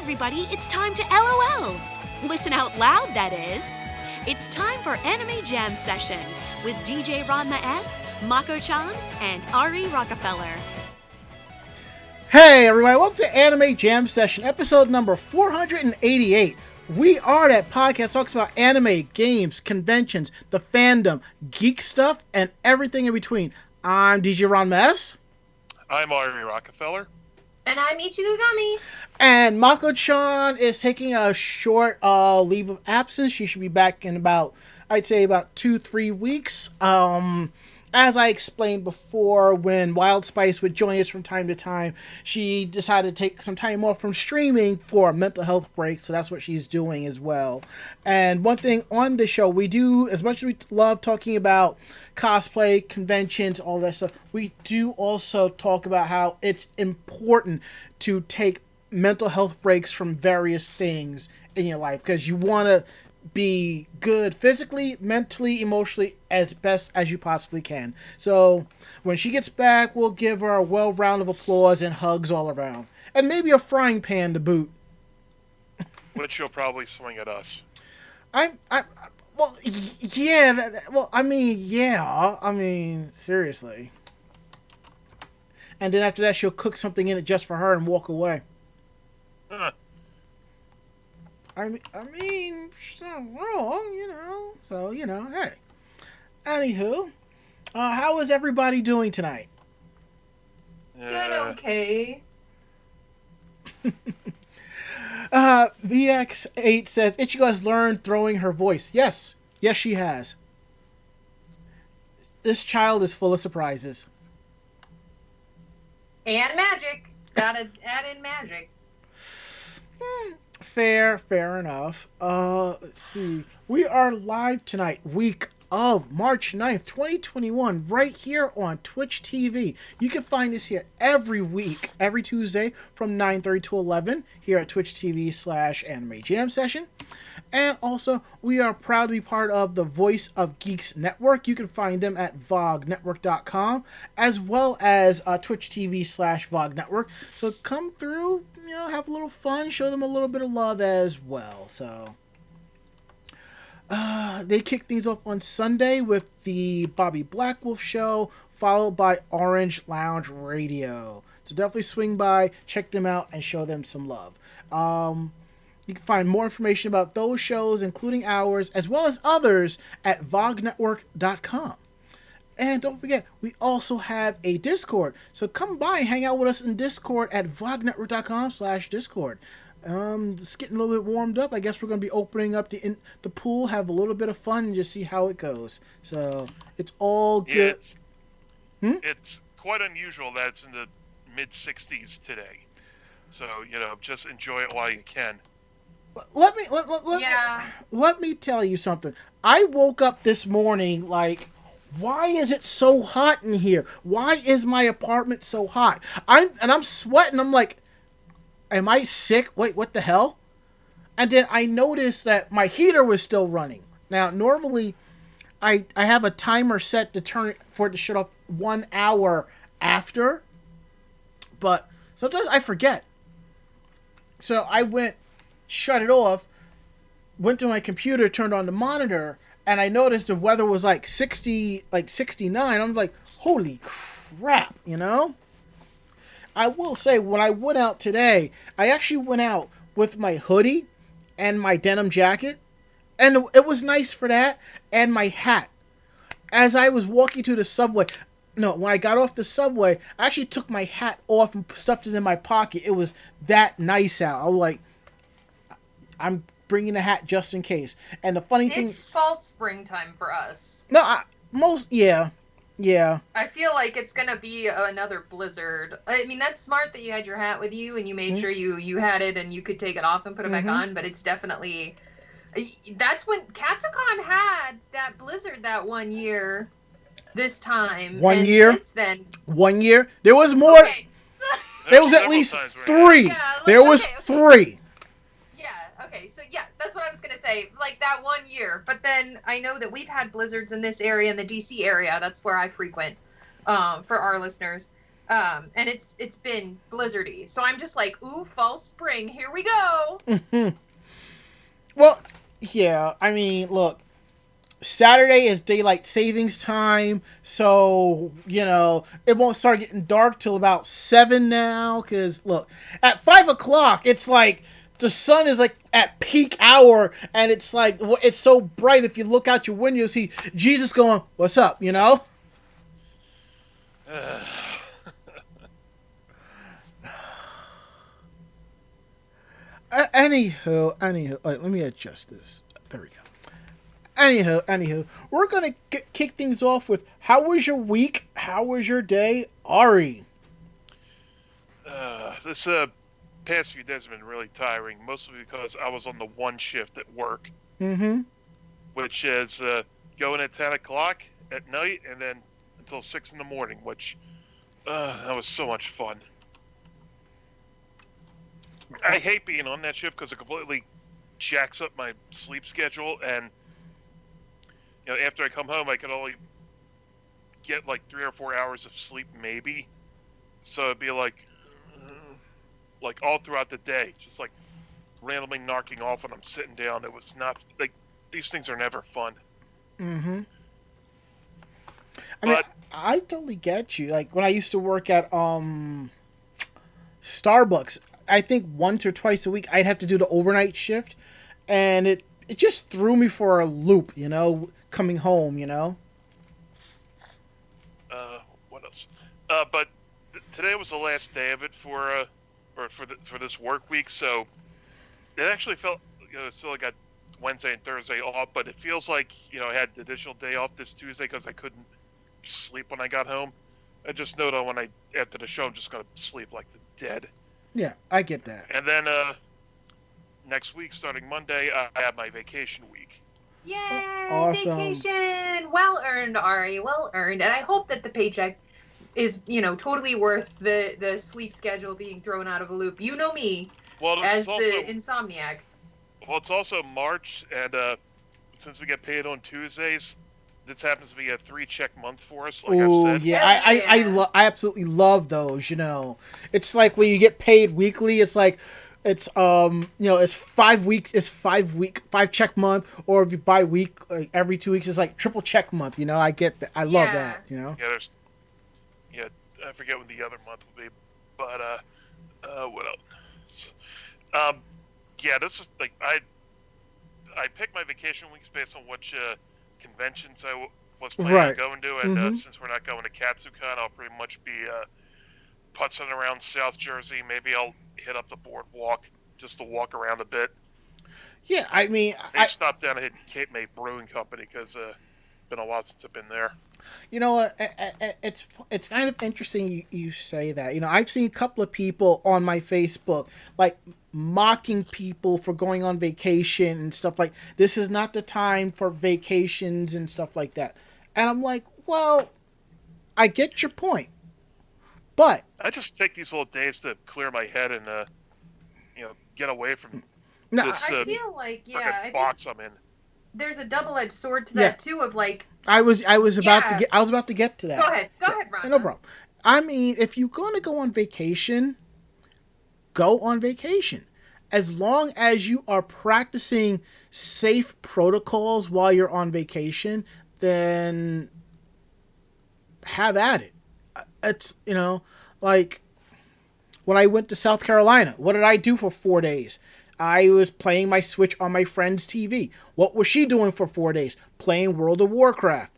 everybody, it's time to LOL. Listen out loud, that is. It's time for Anime Jam Session with DJ Ranma S, Mako-chan, and Ari Rockefeller. Hey everybody, welcome to Anime Jam Session, episode number 488. We are that podcast that talks about anime, games, conventions, the fandom, geek stuff, and everything in between. I'm DJ Ranma S. I'm Ari Rockefeller. And I'm Ichigo Gami. And Mako-chan is taking a short leave of absence. She should be back in about 2-3 weeks. As I explained before, when Wild Spice would join us from time to time, she decided to take some time off from streaming for a mental health break, so that's what she's doing as well. And one thing on the show, we do, as much as we love talking about cosplay, conventions, all that stuff, we do also talk about how it's important to take mental health breaks from various things in your life, because you want to be good physically, mentally, emotionally, as best as you possibly can. So when she gets back, we'll give her a round of applause and hugs all around, and maybe a frying pan to boot. Which she'll probably swing at us. Seriously. And then after that, she'll cook something in it just for her and walk away. Huh. I mean, she's not wrong, you know. So, hey. Anywho, how is everybody doing tonight? Doing okay. VX8 says, Ichigo has learned throwing her voice. Yes, she has. This child is full of surprises. And magic. Gotta add in magic. Fair enough. Let's see. We are live tonight, week of March 9th, 2021, right here on Twitch TV. You can find us here every week, every Tuesday from 9:30 to 11 here at Twitch TV /Anime Jam Session. And also, we are proud to be part of the Voice of Geeks Network. You can find them at vognetwork.com, as well as Twitch TV /Vog Network. So come through, have a little fun, show them a little bit of love as well. So they kick things off on Sunday with the Bobby Blackwolf show, followed by Orange Lounge Radio. So definitely swing by, check them out, and show them some love. You can find more information about those shows, including ours, as well as others, at vognetwork.com. And don't forget, we also have a Discord. So come by and hang out with us in Discord at vognetwork.com/Discord. It's getting a little bit warmed up. I guess we're going to be opening up the pool, have a little bit of fun, and just see how it goes. So it's all good. It's quite unusual that it's in the mid-60s today. So, just enjoy it while you can. Let me tell you something. I woke up this morning like, why is it so hot in here? Why is my apartment so hot? I'm sweating. I'm like, am I sick? Wait, what the hell? And then I noticed that my heater was still running. Now, normally, I have a timer set for it to shut off 1 hour after, but sometimes I forget. So I shut it off, went to my computer, turned on the monitor, and I noticed the weather was like 69. I'm like, holy crap, I will say, when I went out today, I actually went out with my hoodie and my denim jacket, and it was nice for that, and my hat. As I was walking to the subway, when I got off the subway, I actually took my hat off and stuffed it in my pocket. It was that nice out. I was like, I'm bringing a hat just in case. And the funny thing... It's fall springtime for us. Yeah. I feel like it's going to be another blizzard. I mean, that's smart that you had your hat with you and you made sure you had it and you could take it off and put it back on, but it's definitely... That's when Katsucon had that blizzard that 1 year this time. 1 year? Since then... 1 year? There was more... Okay. There was at least 3. There was 3. Okay, so that's what I was gonna say, like that 1 year. But then I know that we've had blizzards in this area, in the DC area. That's where I frequent, for our listeners. And it's been blizzardy. So I'm just like, ooh, fall, spring, here we go. Well, yeah, I mean, look, Saturday is daylight savings time, so, it won't start getting dark till about 7 now, because, look, at 5 o'clock, it's like, the sun is, like, at peak hour, and it's like, it's so bright, if you look out your window, you see Jesus going, what's up, Anywho, let me adjust this. There we go. Anywho, we're gonna kick things off with how was your week? How was your day, Ari? This past few days have been really tiring, mostly because I was on the one shift at work. Mm-hmm. Which is going at 10 o'clock at night and then until 6 in the morning, which that was so much fun. I hate being on that shift because it completely jacks up my sleep schedule, and after I come home, I can only get like 3 or 4 hours of sleep, maybe. So it'd be like all throughout the day, just like randomly knocking off when I'm sitting down. It was not like these things are never fun. Mm-hmm. I mean, I totally get you. Like when I used to work at Starbucks, I think once or twice a week I'd have to do the overnight shift, and it just threw me for a loop, coming home, What else? But today was the last day of it for this work week, so it actually felt still I got Wednesday and Thursday off, but it feels like I had the additional day off this Tuesday because I couldn't sleep when I got home. I just know that when after the show I'm just gonna sleep like the dead. Yeah, I get that. And then next week, starting Monday, I have my vacation week. Yay! Awesome. Vacation! Well earned, Ari. Well earned. And I hope that the paycheck is, totally worth the sleep schedule being thrown out of a loop. You know me, as the insomniac. Well, it's also March, and since we get paid on Tuesdays, this happens to be a 3-check month for us, like Ooh, I've said. Yeah, I absolutely love those, It's like when you get paid weekly, it's like it's it's 5 check month, or if you buy week like every 2 weeks, it's like triple check month, I get that. I love that, Yeah, I forget what the other month will be, but what else? Yeah, this is like I picked my vacation weeks based on which conventions I was planning on going to, and since we're not going to KatsuCon, I'll pretty much be putzing around South Jersey. Maybe I'll hit up the boardwalk just to walk around a bit. Yeah, I mean, I stopped down and hit Cape May Brewing Company because it's been a while since I've been there. You know what? It's kind of interesting you say that. I've seen a couple of people on my Facebook like mocking people for going on vacation and stuff like this is not the time for vacations and stuff like that. And I'm like, well, I get your point, but I just take these little days to clear my head and get away from this I feel like box I'm in. There's a double-edged sword to that too. Of like, I was about to get to that. Go ahead, Ron. No problem. I mean, if you're gonna go on vacation, go on vacation. As long as you are practicing safe protocols while you're on vacation, then have at it. It's like when I went to South Carolina, what did I do for 4 days? I was playing my Switch on my friend's TV. What was she doing for 4 days? Playing World of Warcraft.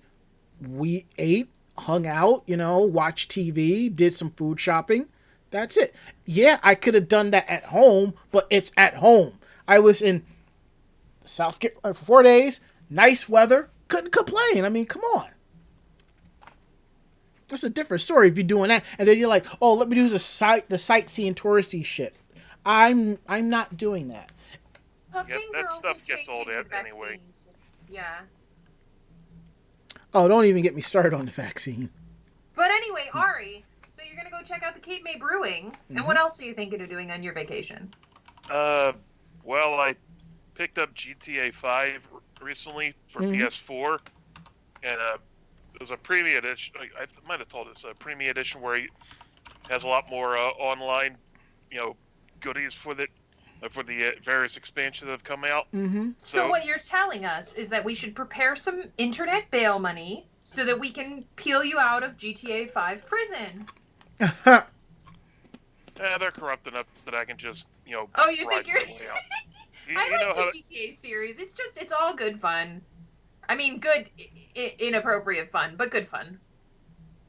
We ate, hung out, watched TV, did some food shopping. That's it. Yeah, I could have done that at home, but it's at home. I was in South Carolina for 4 days, nice weather, couldn't complain. I mean, come on. That's a different story if you're doing that. And then you're like, oh, let me do the sightseeing touristy shit. I'm not doing that. Well, yeah, that stuff gets old anyway. Yeah. Oh, don't even get me started on the vaccine. But anyway, Ari, so you're gonna go check out the Cape May Brewing, and what else are you thinking of doing on your vacation? Well, I picked up GTA 5 recently for PS4, and it was a premium edition. I might have told it's a premium edition where has a lot more online, goodies for the various expansions that have come out. Mm-hmm. So what you're telling us is that we should prepare some internet bail money so that we can peel you out of GTA 5 prison. They're corrupt enough that I can just, Oh, you think you're... I like the GTA series. It's all good fun. I mean, good, inappropriate fun, but good fun.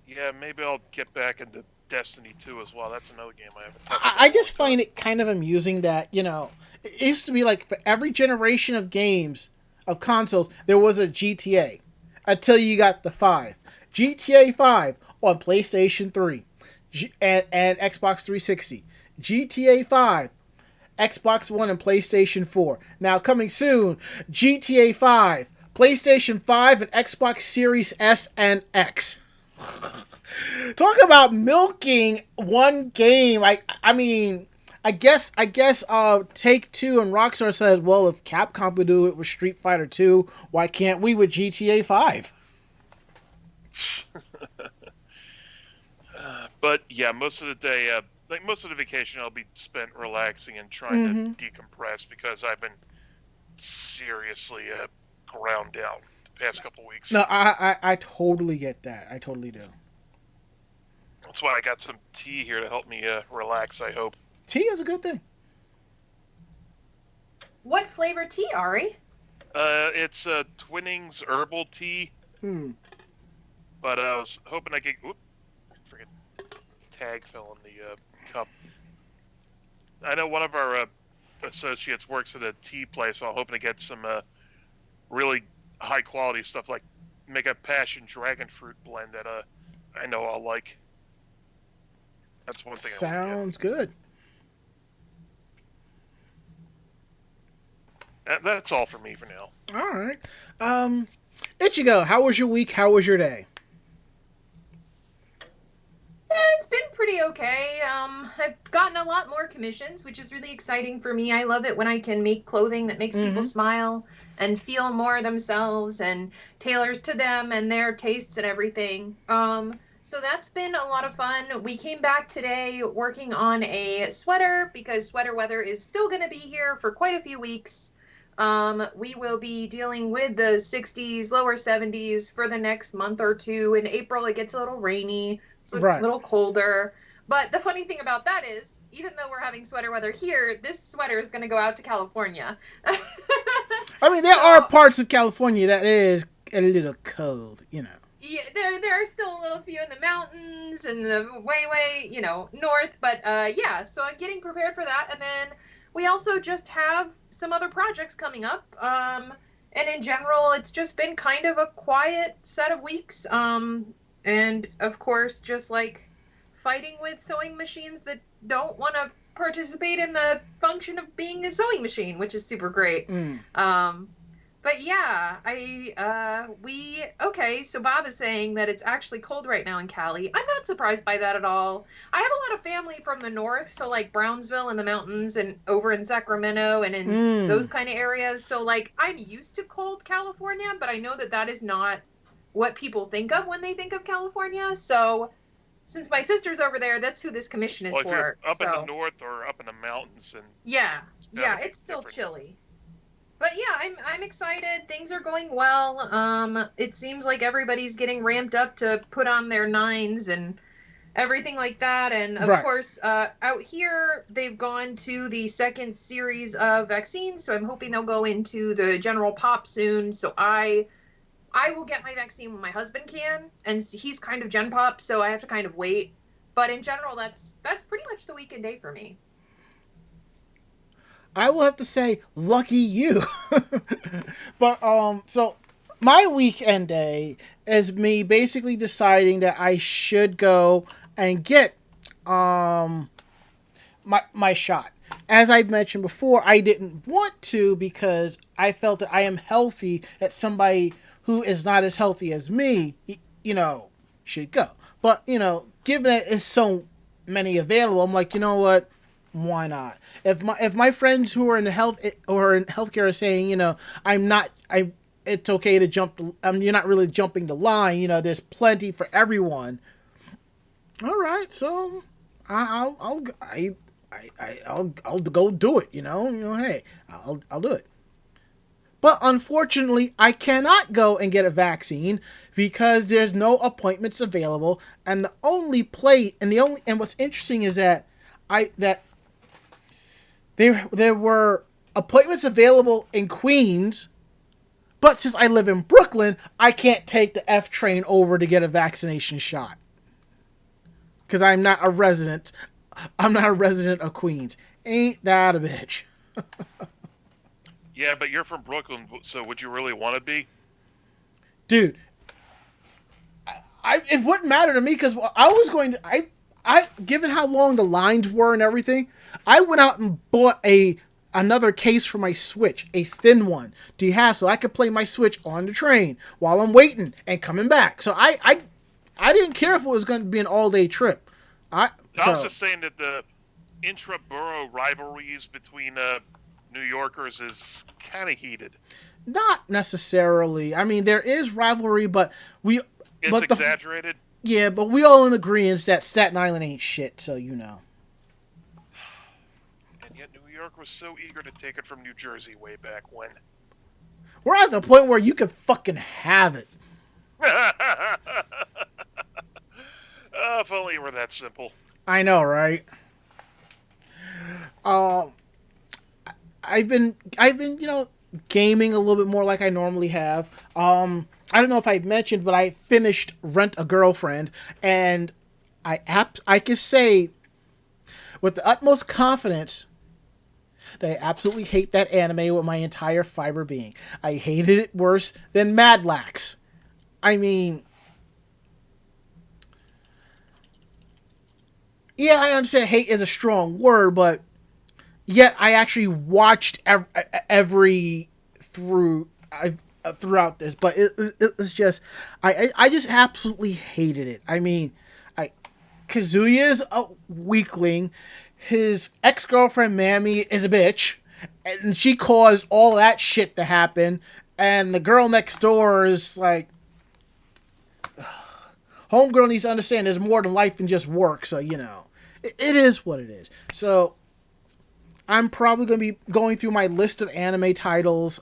Yeah, maybe I'll get back into Destiny 2 as well. That's another game I haven't touched. I just find it kind of amusing that, it used to be like for every generation of games, of consoles, there was a GTA. Until you got the 5. GTA 5 on PlayStation 3 and Xbox 360. GTA 5, Xbox One and PlayStation 4. Now coming soon, GTA 5, PlayStation 5 and Xbox Series S and X. Talk about milking one game. I mean, I guess Take-Two and Rockstar says, well, if Capcom could do it with Street Fighter 2, why can't we with GTA 5? But yeah, most of the day, most of the vacation, I'll be spent relaxing and trying to decompress because I've been seriously ground down the past couple weeks. No, I totally get that. I totally do. That's why I got some tea here to help me relax, I hope. Tea is a good thing. What flavor tea, Ari? It's Twinings herbal tea. But I was hoping I could... Freaking tag fell in the cup. I know one of our associates works at a tea place, so I'm hoping to get some really high-quality stuff, like make a passion dragon fruit blend that I know I'll like. That's one thing. Sounds good. That's all for me for now. All right. Ichigo, how was your week? How was your day? It's been pretty okay. I've gotten a lot more commissions, which is really exciting for me. I love it when I can make clothing that makes people smile and feel more themselves and tailors to them and their tastes and everything. So that's been a lot of fun. We came back today working on a sweater because sweater weather is still going to be here for quite a few weeks. We will be dealing with the 60s, lower 70s for the next month or two. In April, it gets a little rainy. It's a little colder. But the funny thing about that is, even though we're having sweater weather here, this sweater is going to go out to California. I mean, there are parts of California that is a little cold, Yeah, there are still a little few in the mountains and the way, north. But yeah, so I'm getting prepared for that. And then we also just have some other projects coming up. And in general, it's just been kind of a quiet set of weeks. And of course, just like fighting with sewing machines that don't want to participate in the function of being a sewing machine, which is super great. But yeah, so Bob is saying that it's actually cold right now in Cali. I'm not surprised by that at all. I have a lot of family from the north, so like Brownsville in the mountains and over in Sacramento and in those kind of areas. So like I'm used to cold California, but I know that is not what people think of when they think of California. So since my sister's over there, that's who this commission is for. If you're up in the north or up in the mountains, and it's still chilly. But yeah, I'm excited. Things are going well. It seems like everybody's getting ramped up to put on their 9s and everything like that. And of course, out here they've gone to the second series of vaccines, so I'm hoping they'll go into the general pop soon. So I will get my vaccine when my husband can, and he's kind of Gen Pop, so I have to kind of wait. But in general, that's pretty much the weekend day for me. I will have to say, lucky you. But so my weekend day is me basically deciding that I should go and get my shot. As I mentioned before, I didn't want to because I felt that I am healthy, that somebody who is not as healthy as me, should go. But, given that it's so many available, I'm like, you know what? Why not? If my friends who are in healthcare are saying, it's okay to jump. You're not really jumping the line. There's plenty for everyone. All right, so I'll go do it. Hey, I'll do it. But unfortunately, I cannot go and get a vaccine because there's no appointments available. And and what's interesting is that there were appointments available in Queens, but since I live in Brooklyn, I can't take the F train over to get a vaccination shot because I'm not a resident. I'm not a resident of Queens. Ain't that a bitch? Yeah, but you're from Brooklyn, so would you really want to be? Dude, it wouldn't matter to me because I was going to... given how long the lines were and everything, I went out and bought another case for my Switch, a thin one, to have so I could play my Switch on the train while I'm waiting and coming back. So I didn't care if it was going to be an all-day trip. I was just saying that the intra-borough rivalries between New Yorkers is kind of heated. Not necessarily. I mean, there is rivalry, but it's exaggerated. Yeah, but we all in agreement that Staten Island ain't shit, so you know. And yet New York was so eager to take it from New Jersey way back when. We're at the point where you can fucking have it. If only it were that simple. I know, right? I've been, gaming a little bit more like I normally have. I don't know if I mentioned, but I finished Rent a Girlfriend, and I can say with the utmost confidence that I absolutely hate that anime with my entire fiber being. I hated it worse than Mad Lax. I mean, yeah, I understand hate is a strong word, but yet I actually watched throughout this, but it was just I just absolutely hated it. I mean, Kazuya's a weakling. His ex-girlfriend Mammy is a bitch, and she caused all that shit to happen. And the girl next door is like, homegirl needs to understand there's more to life than just work. So it is what it is. So I'm probably going to be going through my list of anime titles,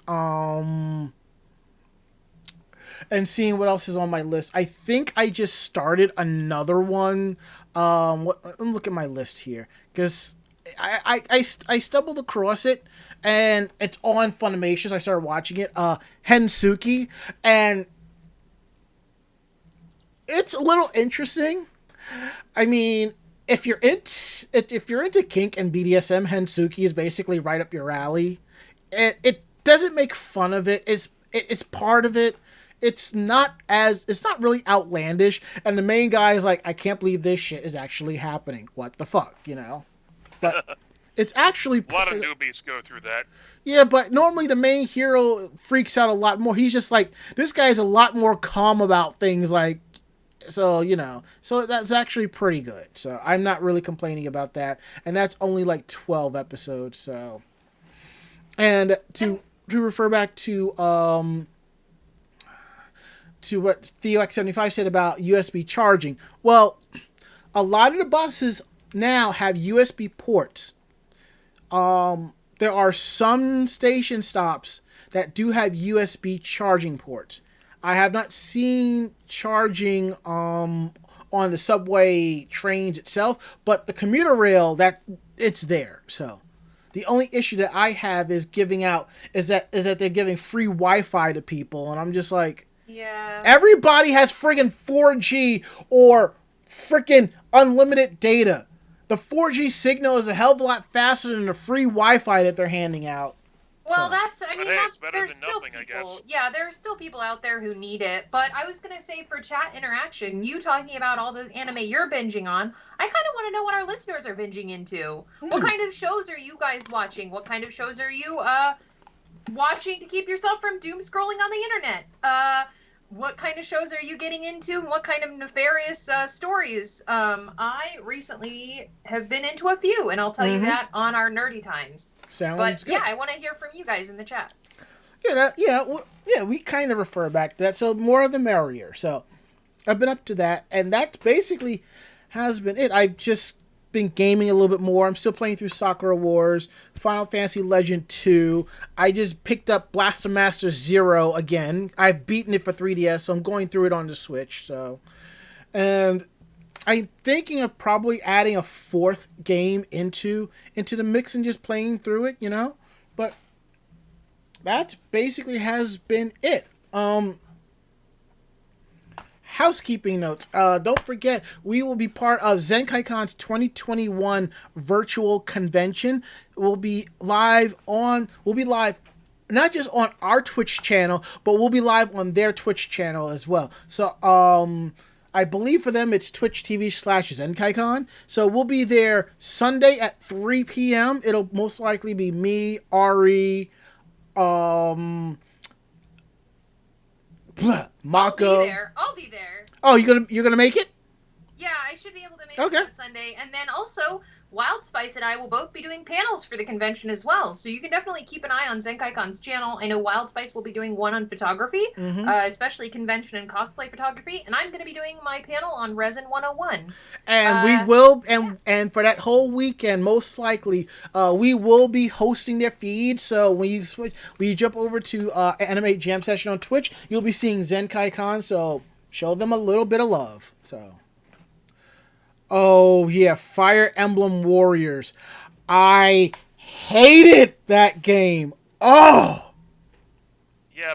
and seeing what else is on my list. I think I just started another one. Let me look at my list here, because I stumbled across it, and it's on Funimation, so I started watching it. Hensuki, and it's a little interesting. I mean, if you're into kink and BDSM, Hensuki is basically right up your alley. It doesn't make fun of it. It's part of it. It's not really outlandish, and the main guy is like, I can't believe this shit is actually happening. What the fuck, But it's actually a lot of newbies go through that. Yeah, but normally the main hero freaks out a lot more. He's just like, this guy's a lot more calm about things, like, so so that's actually pretty good. So I'm not really complaining about that, and that's only like 12 episodes. So, and to refer back to what Theo X75 said about USB charging. Well, a lot of the buses now have USB ports. There are some station stops that do have USB charging ports. I have not seen charging on the subway trains itself, but the commuter rail, that it's there. So the only issue that I have is that they're giving free Wi-Fi to people, and I'm just like, yeah. Everybody has friggin' 4G or freaking unlimited data. The 4G signal is a hell of a lot faster than the free Wi-Fi that they're handing out. Well, it's better there's than still nothing, people. I guess. Yeah, there are still people out there who need it. But I was gonna say, for chat interaction, you talking about all the anime you're binging on, I kind of want to know what our listeners are binging into. What kind of shows are you guys watching? What kind of shows are you watching to keep yourself from doom scrolling on the internet? What kind of shows are you getting into? What kind of nefarious stories? I recently have been into a few, and I'll tell you that on our Nerdy Times. Sounds good. Yeah, I want to hear from you guys in the chat. Yeah, we kind of refer back to that. So more the merrier. So I've been up to that, and that basically has been it. I've just been gaming a little bit more. I'm still playing through Sakura Wars, Final Fantasy Legend 2. I just picked up Blaster Master Zero again. I've beaten it for 3DS, so I'm going through it on the Switch. So, and I'm thinking of probably adding a fourth game into the mix and just playing through it, you know. But that basically has been it. Housekeeping notes. Don't forget, we will be part of ZenkaiCon's 2021 virtual convention. We'll be live not just on our Twitch channel, but we'll be live on their Twitch channel as well. So, I believe for them it's Twitch TV/ZenkaiCon. So we'll be there Sunday at 3 p.m. It'll most likely be me, Ari, Mako. I'll be there. Oh, you're gonna make it? Yeah, I should be able to make it on Sunday. And then also, Wild Spice and I will both be doing panels for the convention as well. So you can definitely keep an eye on ZenkaiCon's channel. I know Wild Spice will be doing one on photography, especially convention and cosplay photography. And I'm going to be doing my panel on Resin 101. And we will, and for that whole weekend, most likely, we will be hosting their feed. So when you jump over to Anime Jam Session on Twitch, you'll be seeing ZenkaiCon. So show them a little bit of love. So. Oh, yeah, Fire Emblem Warriors. I hated that game. Oh! Yeah,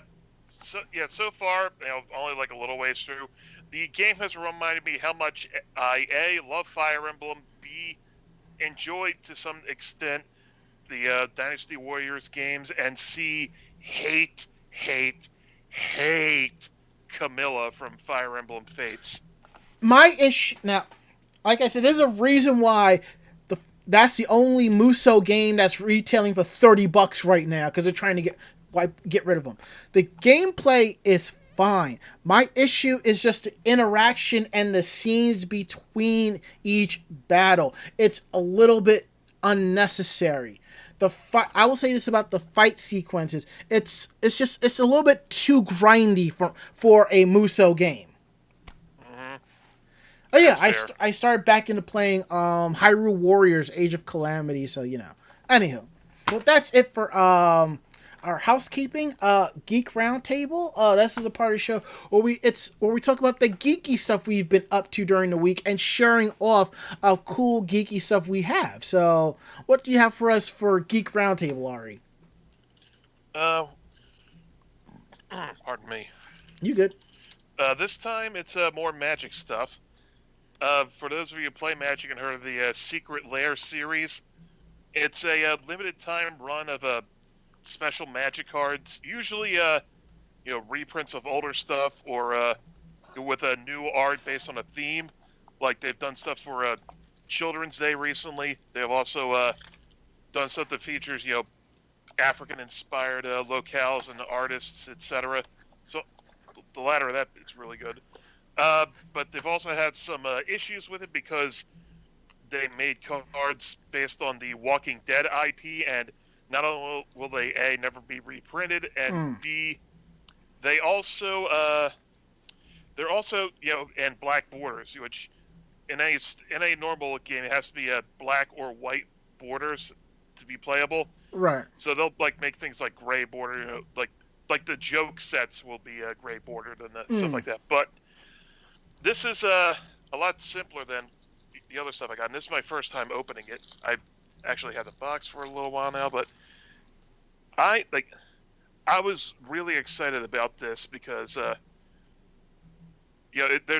so far, only like a little ways through, the game has reminded me how much I, A, love Fire Emblem, B, enjoyed to some extent the Dynasty Warriors games, and C, hate Camilla from Fire Emblem Fates. My issue... Now... Like I said, there's a reason why that's the only Muso game that's retailing for $30 right now, because they're trying to get rid of them. The gameplay is fine. My issue is just the interaction and the scenes between each battle. It's a little bit unnecessary. I will say this about the fight sequences. It's a little bit too grindy for a Muso game. Oh yeah, I started back into playing Hyrule Warriors Age of Calamity, so you know. Anywho, well that's it for our housekeeping geek roundtable. This is a part of the show where we talk about the geeky stuff we've been up to during the week and sharing off cool geeky stuff we have. So, what do you have for us for geek roundtable, Ari? Pardon me. You good? This time it's more Magic stuff. For those of you who play Magic and heard of the Secret Lair series, it's a limited time run of special Magic cards, usually reprints of older stuff or with a new art based on a theme. Like they've done stuff for Children's Day recently. They've also done stuff that features African-inspired locales and artists, etc. So the latter of that is really good. But they've also had some issues with it because they made cards based on the Walking Dead IP, and not only will they A, never be reprinted, and B, they're also and black borders, which in a normal game it has to be black or white borders to be playable. Right. So they'll make things like gray border, like the joke sets will be gray bordered and stuff like that, but. This is a lot simpler than the other stuff I got, and this is my first time opening it. I've actually had the box for a little while now, but I was really excited about this because they're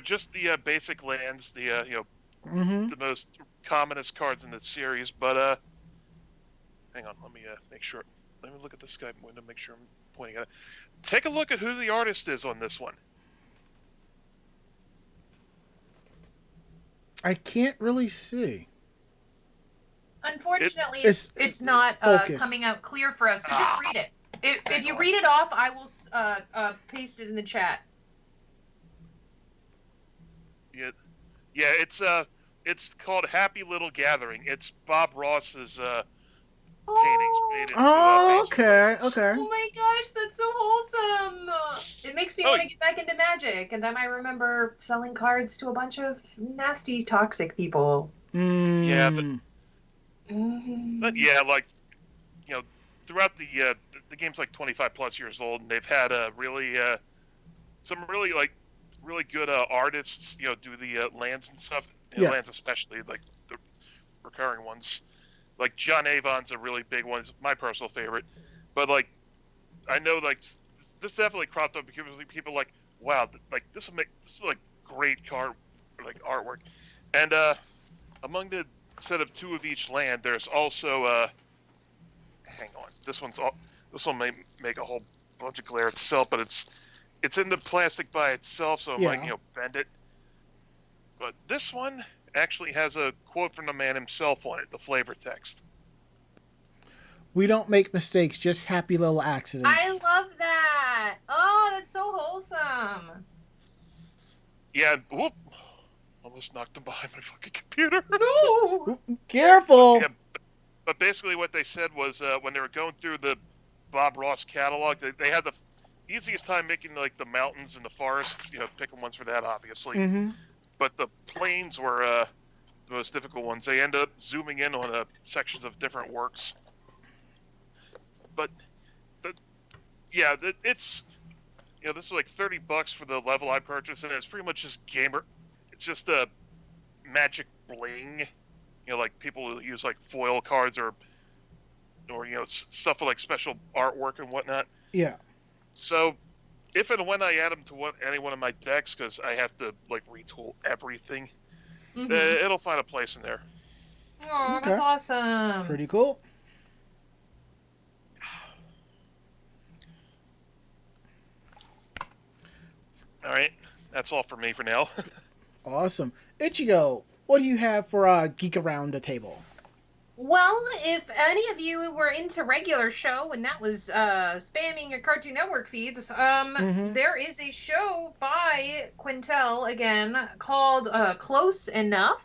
just the basic lands, the most commonest cards in the series. But hang on, let me make sure. Let me look at the Skype window, make sure I'm pointing at it. Take a look at who the artist is on this one. I can't really see. Unfortunately, it's not coming out clear for us, so just read it. If you read it off, I will paste it in the chat. Yeah, it's called Happy Little Gathering. It's Bob Ross's paintings made into okay. Oh my gosh, that's so wholesome. It makes me want to get back into Magic, and then I remember selling cards to a bunch of nasty, toxic people. Yeah, Mm. but yeah, like, you know, throughout the game's like 25 plus years old, and they've had really some really like really good artists, you know, do the lands and stuff. You know, Yeah. lands especially like the recurring ones. Like John Avon's a really big one. It's my personal favorite. But like I know like this definitely cropped up because people like, wow, like this will make this is like great card like artwork. And among the set of 2 of each land, there's also hang on. This will make a whole bunch of glare itself, but it's in the plastic by itself, so it might, you know, bend it. But this one actually has a quote from the man himself on it, the flavor text. We don't make mistakes, just happy little accidents. I love that. Oh, that's so wholesome. Yeah, whoop. Almost knocked him behind my fucking computer. No. Careful. Yeah, but basically what they said was when they were going through the Bob Ross catalog, they had the easiest time making like the mountains and the forests, you know, picking ones for that, obviously. Mm-hmm. But the plains were the most difficult ones. They end up zooming in on sections of different works. But yeah, it's, you know, this is like $30 for the level I purchased, and it's pretty much just gamer. It's just a magic bling, you know, like people who use like foil cards or you know, stuff with like special artwork and whatnot. Yeah. So if and when I add them to any one of my decks, because I have to like retool everything, it'll find a place in there. Oh, Okay. that's awesome. Pretty cool. All right, that's all for me for now. Awesome. Ichigo, what do you have for Geek Around the Table? Well, if any of you were into regular show and that was spamming your Cartoon Network feeds, there is a show by Quintel again called Close Enough,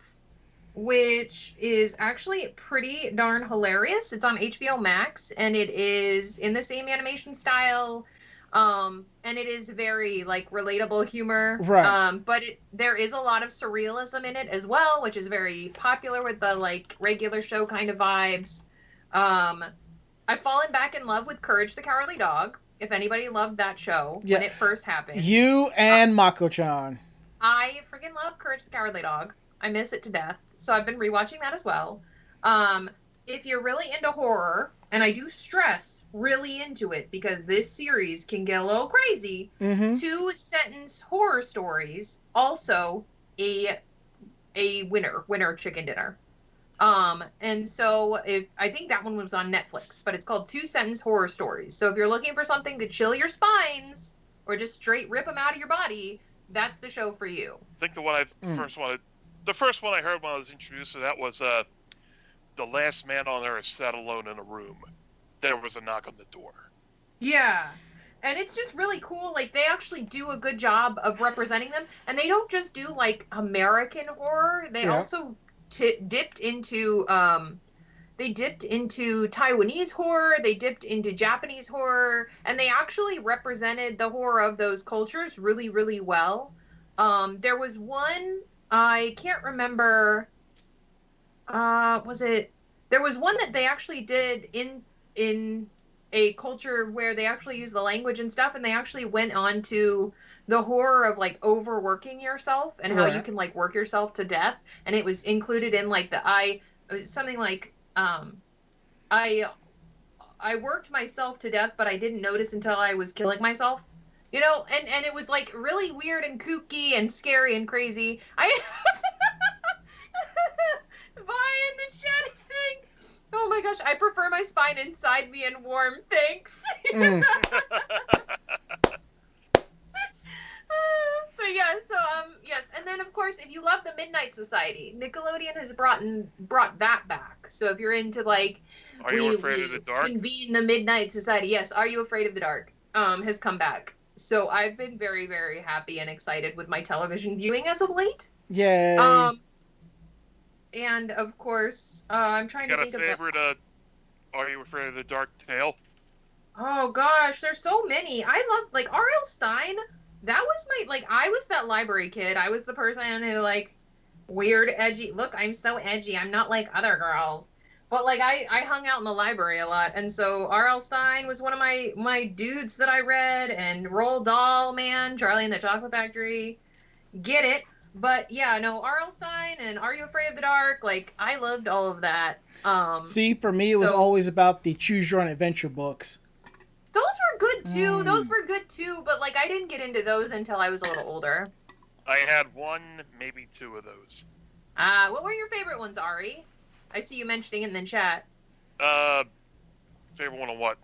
which is actually pretty darn hilarious. It's on HBO Max, and it is in the same animation style. And it is very like relatable humor. Right. But there is a lot of surrealism in it as well, which is very popular with the like regular show kind of vibes. I've fallen back in love with Courage the Cowardly Dog. If anybody loved that show when it first happened. You and Mako-chan. I freaking love Courage the Cowardly Dog. I miss it to death. So I've been rewatching that as well. If you're really into horror, and I do stress really into it because this series can get a little crazy, 2-sentence horror stories, also a winner chicken dinner. And so I think that one was on Netflix, but it's called 2-sentence horror stories. So if you're looking for something to chill your spines or just straight rip them out of your body, that's the show for you. I think the first one I heard when I was introduced to that was The Last Man on Earth Sat Alone in a Room. There was a knock on the door. Yeah. And it's just really cool. Like, they actually do a good job of representing them. And they don't just do, like, American horror. They also dipped into Taiwanese horror. They dipped into Japanese horror. And they actually represented the horror of those cultures really, really well. There was one, I can't remember, there was one that they actually did in a culture where they actually use the language and stuff, and they actually went on to the horror of like overworking yourself and how you can like work yourself to death, and it was included in like something like I worked myself to death, but I didn't notice until I was killing myself, you know, and it was like really weird and kooky and scary and crazy. Vine, the chat is saying, oh my gosh, I prefer my spine inside me and warm, thanks. But yeah, so yes, and then of course, if you love the Midnight Society, Nickelodeon has brought that back. So if you're into like, Are You Afraid of the Dark? Convene the Midnight Society, yes, Are You Afraid of the Dark? Has come back. So I've been very, very happy and excited with my television viewing as of late. Yay. And of course, I'm trying to think of favorite, Are You Afraid of the Dark tale? Oh gosh, there's so many. I love like R.L. Stine. That was my I was that library kid. I was the person who like weird, edgy. Look, I'm so edgy. I'm not like other girls. But like I hung out in the library a lot, and so R.L. Stine was one of my dudes that I read, and Roald Dahl, man, Charlie and the Chocolate Factory, get it. But yeah, no, R.L. Stine and Are You Afraid of the Dark? Like I loved all of that. See, for me, it was always about the Choose Your Own Adventure books. Those were good too. Those were good too. But like I didn't get into those until I was a little older. I had one, maybe two of those. What were your favorite ones, Ari? I see you mentioning in the chat. Favorite one of what?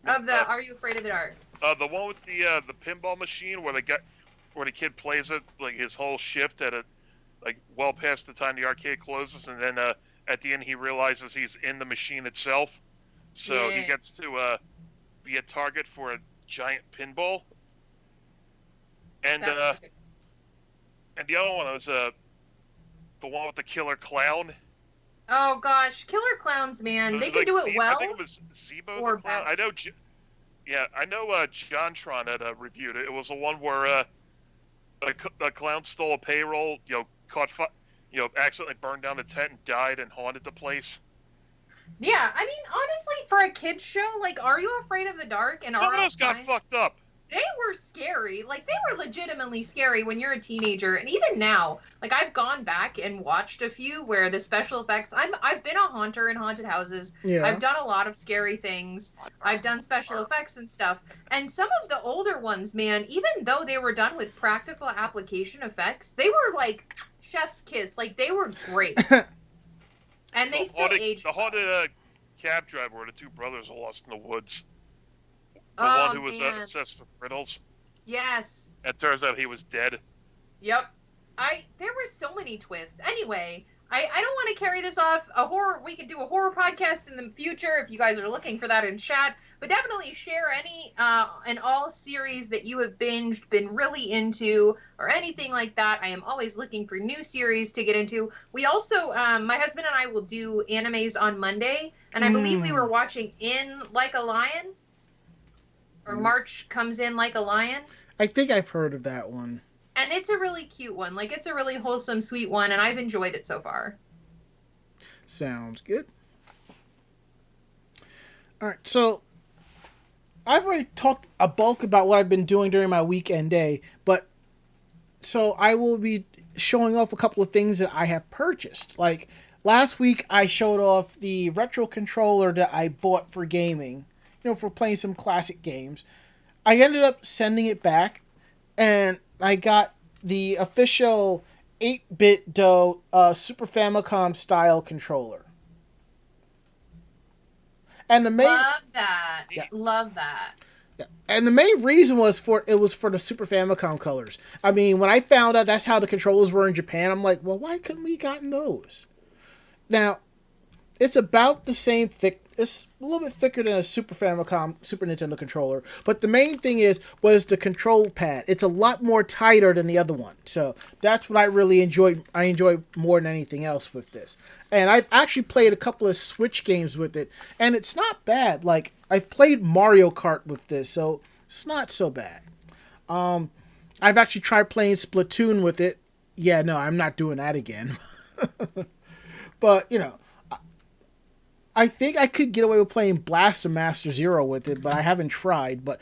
Of the Are You Afraid of the Dark? The one with the pinball machine where the kid plays it like his whole shift at well past the time the arcade closes, and then at the end he realizes he's in the machine itself, so he gets to be a target for a giant pinball. And the other one was the one with the killer clown. Oh gosh, killer clowns, man, they can do it well. I think it was Zebo or the clown. bad. I know JonTron had reviewed it. It was the one where a clown stole a payroll, accidentally burned down the tent and died and haunted the place. Yeah, I mean, honestly, for a kid's show, like, Are You Afraid of the Dark? And some of those got fucked up. They were scary. Like, they were legitimately scary when you're a teenager. And even now, like, I've gone back and watched a few where the special effects... I've been a haunter in haunted houses. Yeah. I've done a lot of scary things. I've done special effects and stuff. And some of the older ones, man, even though they were done with practical application effects, they were, like, chef's kiss. Like, they were great. And they still aged The haunted cab driver where the two brothers are lost in the woods. The one who was obsessed with riddles. Yes. It turns out he was dead. Yep. There were so many twists. Anyway, I don't want to carry this off. We could do a horror podcast in the future if you guys are looking for that in chat. But definitely share any and all series that you have binged, been really into, or anything like that. I am always looking for new series to get into. We also, my husband and I will do animes on Monday, and I believe we were watching In Like a Lion. Or March Comes In Like a Lion. I think I've heard of that one. And it's a really cute one. Like, it's a really wholesome, sweet one, and I've enjoyed it so far. Sounds good. All right, so I've already talked a bulk about what I've been doing during my weekend day, but so I will be showing off a couple of things that I have purchased. Like, last week I showed off the retro controller that I bought for gaming. For playing some classic games. I ended up sending it back, and I got the official 8-bit Super Famicom style controller. And the main love that. Yeah. Love that. Yeah. And the main reason was for the Super Famicom colors. I mean, when I found out that's how the controllers were in Japan, I'm like, well, why couldn't we gotten those? Now, it's about the same thick. It's a little bit thicker than a Super Famicom, Super Nintendo controller. But the main thing was the control pad. It's a lot more tighter than the other one. So that's what I really enjoyed. I enjoy more than anything else with this. And I've actually played a couple of Switch games with it. And it's not bad. Like, I've played Mario Kart with this. So it's not so bad. I've actually tried playing Splatoon with it. Yeah, no, I'm not doing that again. But, I think I could get away with playing Blaster Master Zero with it, but I haven't tried. But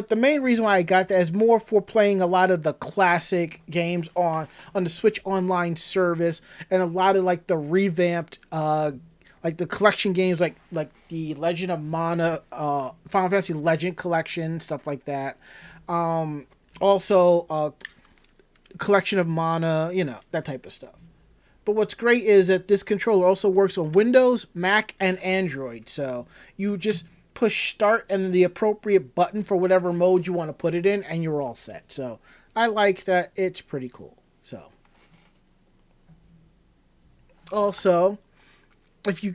the main reason why I got that is more for playing a lot of the classic games on the Switch Online service, and a lot of like the revamped like the collection games like the Legend of Mana, Final Fantasy Legend Collection, stuff like that. Also Collection of Mana, that type of stuff. But what's great is that this controller also works on Windows, Mac, and Android. So you just push start and the appropriate button for whatever mode you want to put it in, and you're all set. So I like that. It's pretty cool. So also, if you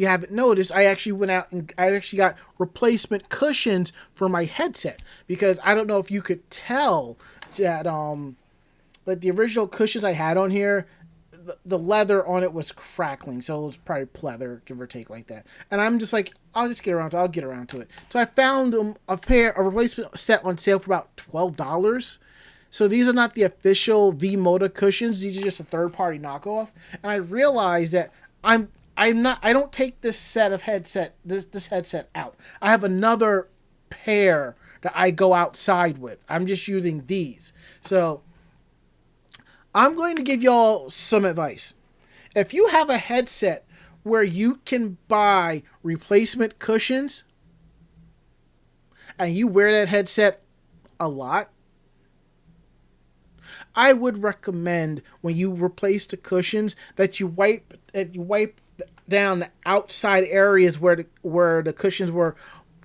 haven't noticed, I actually went out and I actually got replacement cushions for my headset, because I don't know if you could tell that like the original cushions I had on here, the leather on it was crackling, so it was probably pleather, give or take, like that. And I'm just like, I'll get around to it. So I found a replacement set on sale for about $12. So these are not the official V-Moda cushions. These are just a third-party knockoff. And I realized that I don't take this headset out. I have another pair that I go outside with. I'm just using these. So I'm going to give y'all some advice. If you have a headset where you can buy replacement cushions and you wear that headset a lot, I would recommend when you replace the cushions that you wipe down the outside areas where the cushions were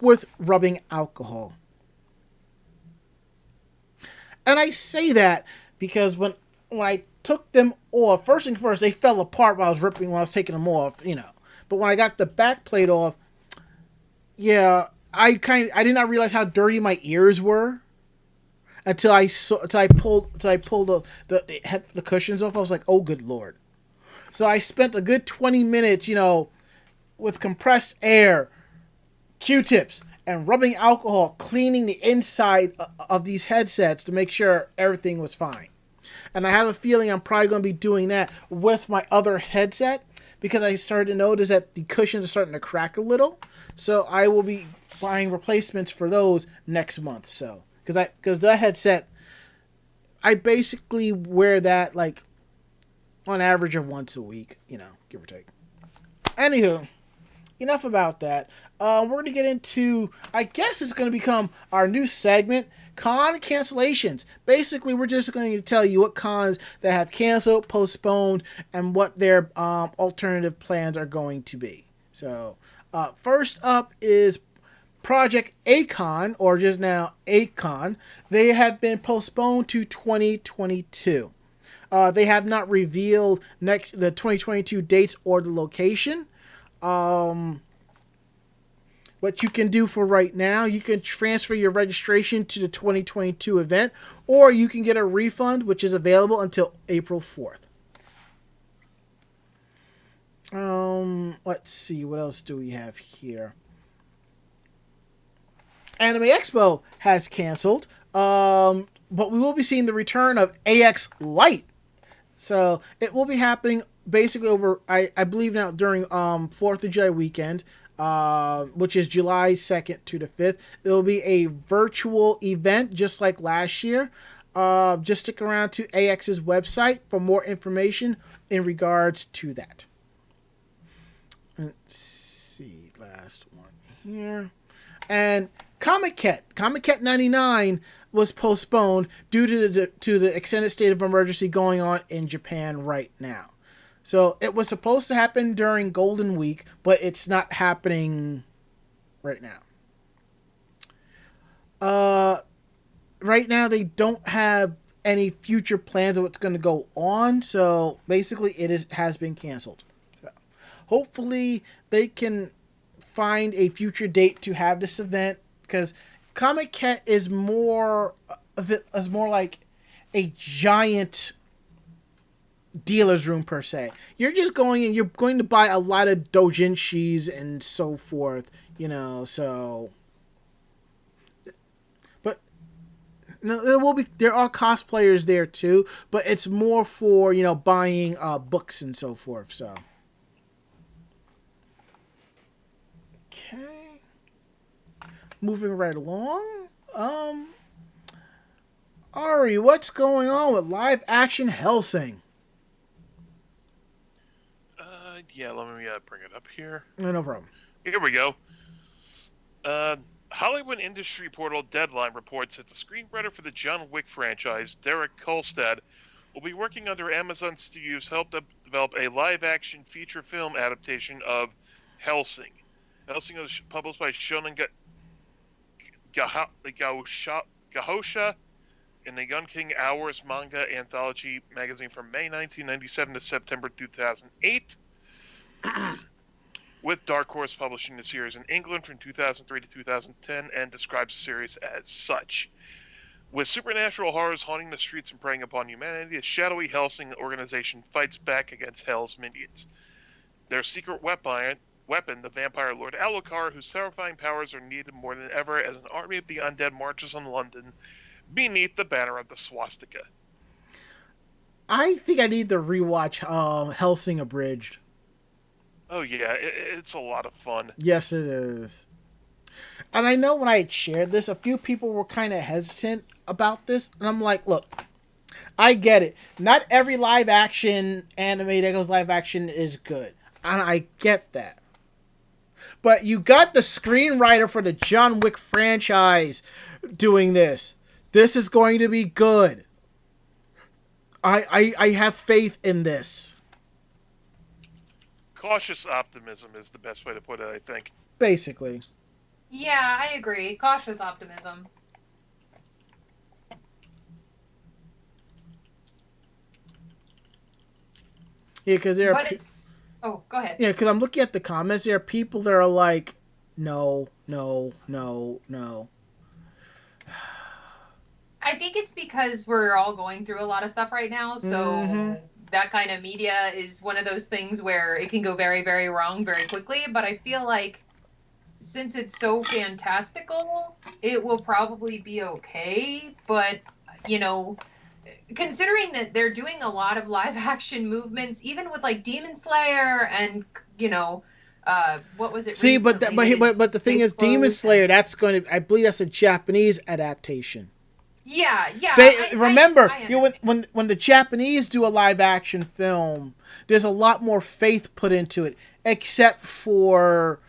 with rubbing alcohol. And I say that because when I took them off, first thing first, they fell apart while I was taking them off, But when I got the back plate off, yeah, I did not realize how dirty my ears were until I pulled the cushions off. I was like, oh, good Lord. So I spent a good 20 minutes, with compressed air, Q-tips, and rubbing alcohol, cleaning the inside of these headsets to make sure everything was fine. And I have a feeling I'm probably going to be doing that with my other headset because I started to notice that the cushions are starting to crack a little. So I will be buying replacements for those next month. So because that headset, I basically wear that like on average of once a week, give or take. Anywho, enough about that. We're going to get into, I guess it's going to become our new segment, Con Cancellations. Basically, we're just going to tell you what cons that have canceled, postponed, and what their alternative plans are going to be. So, first up is Project Acon, or just now Acon. They have been postponed to 2022. They have not revealed the 2022 dates or the location. What you can do for right now, you can transfer your registration to the 2022 event, or you can get a refund, which is available until April 4th. Let's see, what else do we have here? Anime Expo has canceled, but we will be seeing the return of AX Light. So it will be happening basically over, I believe now during 4th of July weekend, which is July 2nd to the 5th. It will be a virtual event just like last year. Just stick around to AX's website for more information in regards to that. Let's see, last one here. And Comic Cat 99 was postponed due to the extended state of emergency going on in Japan right now. So it was supposed to happen during Golden Week, but it's not happening right now. Right now they don't have any future plans of what's going to go on, so basically has been canceled. So hopefully they can find a future date to have this event, because Comic Cat is more like a giant dealer's room per se. You're just going and you're going to buy a lot of doujinshis and so forth, so. But no, there are cosplayers there too, but it's more for buying books and so forth. So. Okay. Moving right along. Ari, what's going on with live action Hellsing? Yeah, let me bring it up here. No problem. Here we go. Hollywood industry portal Deadline reports that the screenwriter for the John Wick franchise, Derek Kolstad, will be working under Amazon Studios' help to develop a live-action feature film adaptation of Hellsing. Hellsing was published by Shonen Gahosha in the Gun King Hours manga anthology magazine from May 1997 to September 2008. With Dark Horse publishing the series in England from 2003 to 2010, and describes the series as such. With supernatural horrors haunting the streets and preying upon humanity, a shadowy Hellsing organization fights back against Hell's minions. Their secret weapon, the vampire Lord Alucard, whose terrifying powers are needed more than ever as an army of the undead marches on London, beneath the banner of the swastika. I think I need to rewatch Hellsing Abridged. Oh yeah, it's a lot of fun. Yes, it is. And I know when I had shared this, a few people were kind of hesitant about this. And I'm like, look, I get it. Not every live action anime that goes live action is good. And I get that. But you got the screenwriter for the John Wick franchise doing this. This is going to be good. I have faith in this. Cautious optimism is the best way to put it, I think. Basically. Yeah, I agree. Cautious optimism. Yeah, because there are. But it's. Oh, go ahead. Yeah, because I'm looking at the comments. There are people that are like, no. I think it's because we're all going through a lot of stuff right now, so that kind of media is one of those things where it can go very, very wrong very quickly. But I feel like since it's so fantastical, it will probably be okay. But, you know, considering that they're doing a lot of live action movements, even with like Demon Slayer and, you know, what was it? See, but the thing is, Demon Slayer, that's going to, I believe that's a Japanese adaptation. Yeah. Remember, when the Japanese do a live action film, there's a lot more faith put into it, except for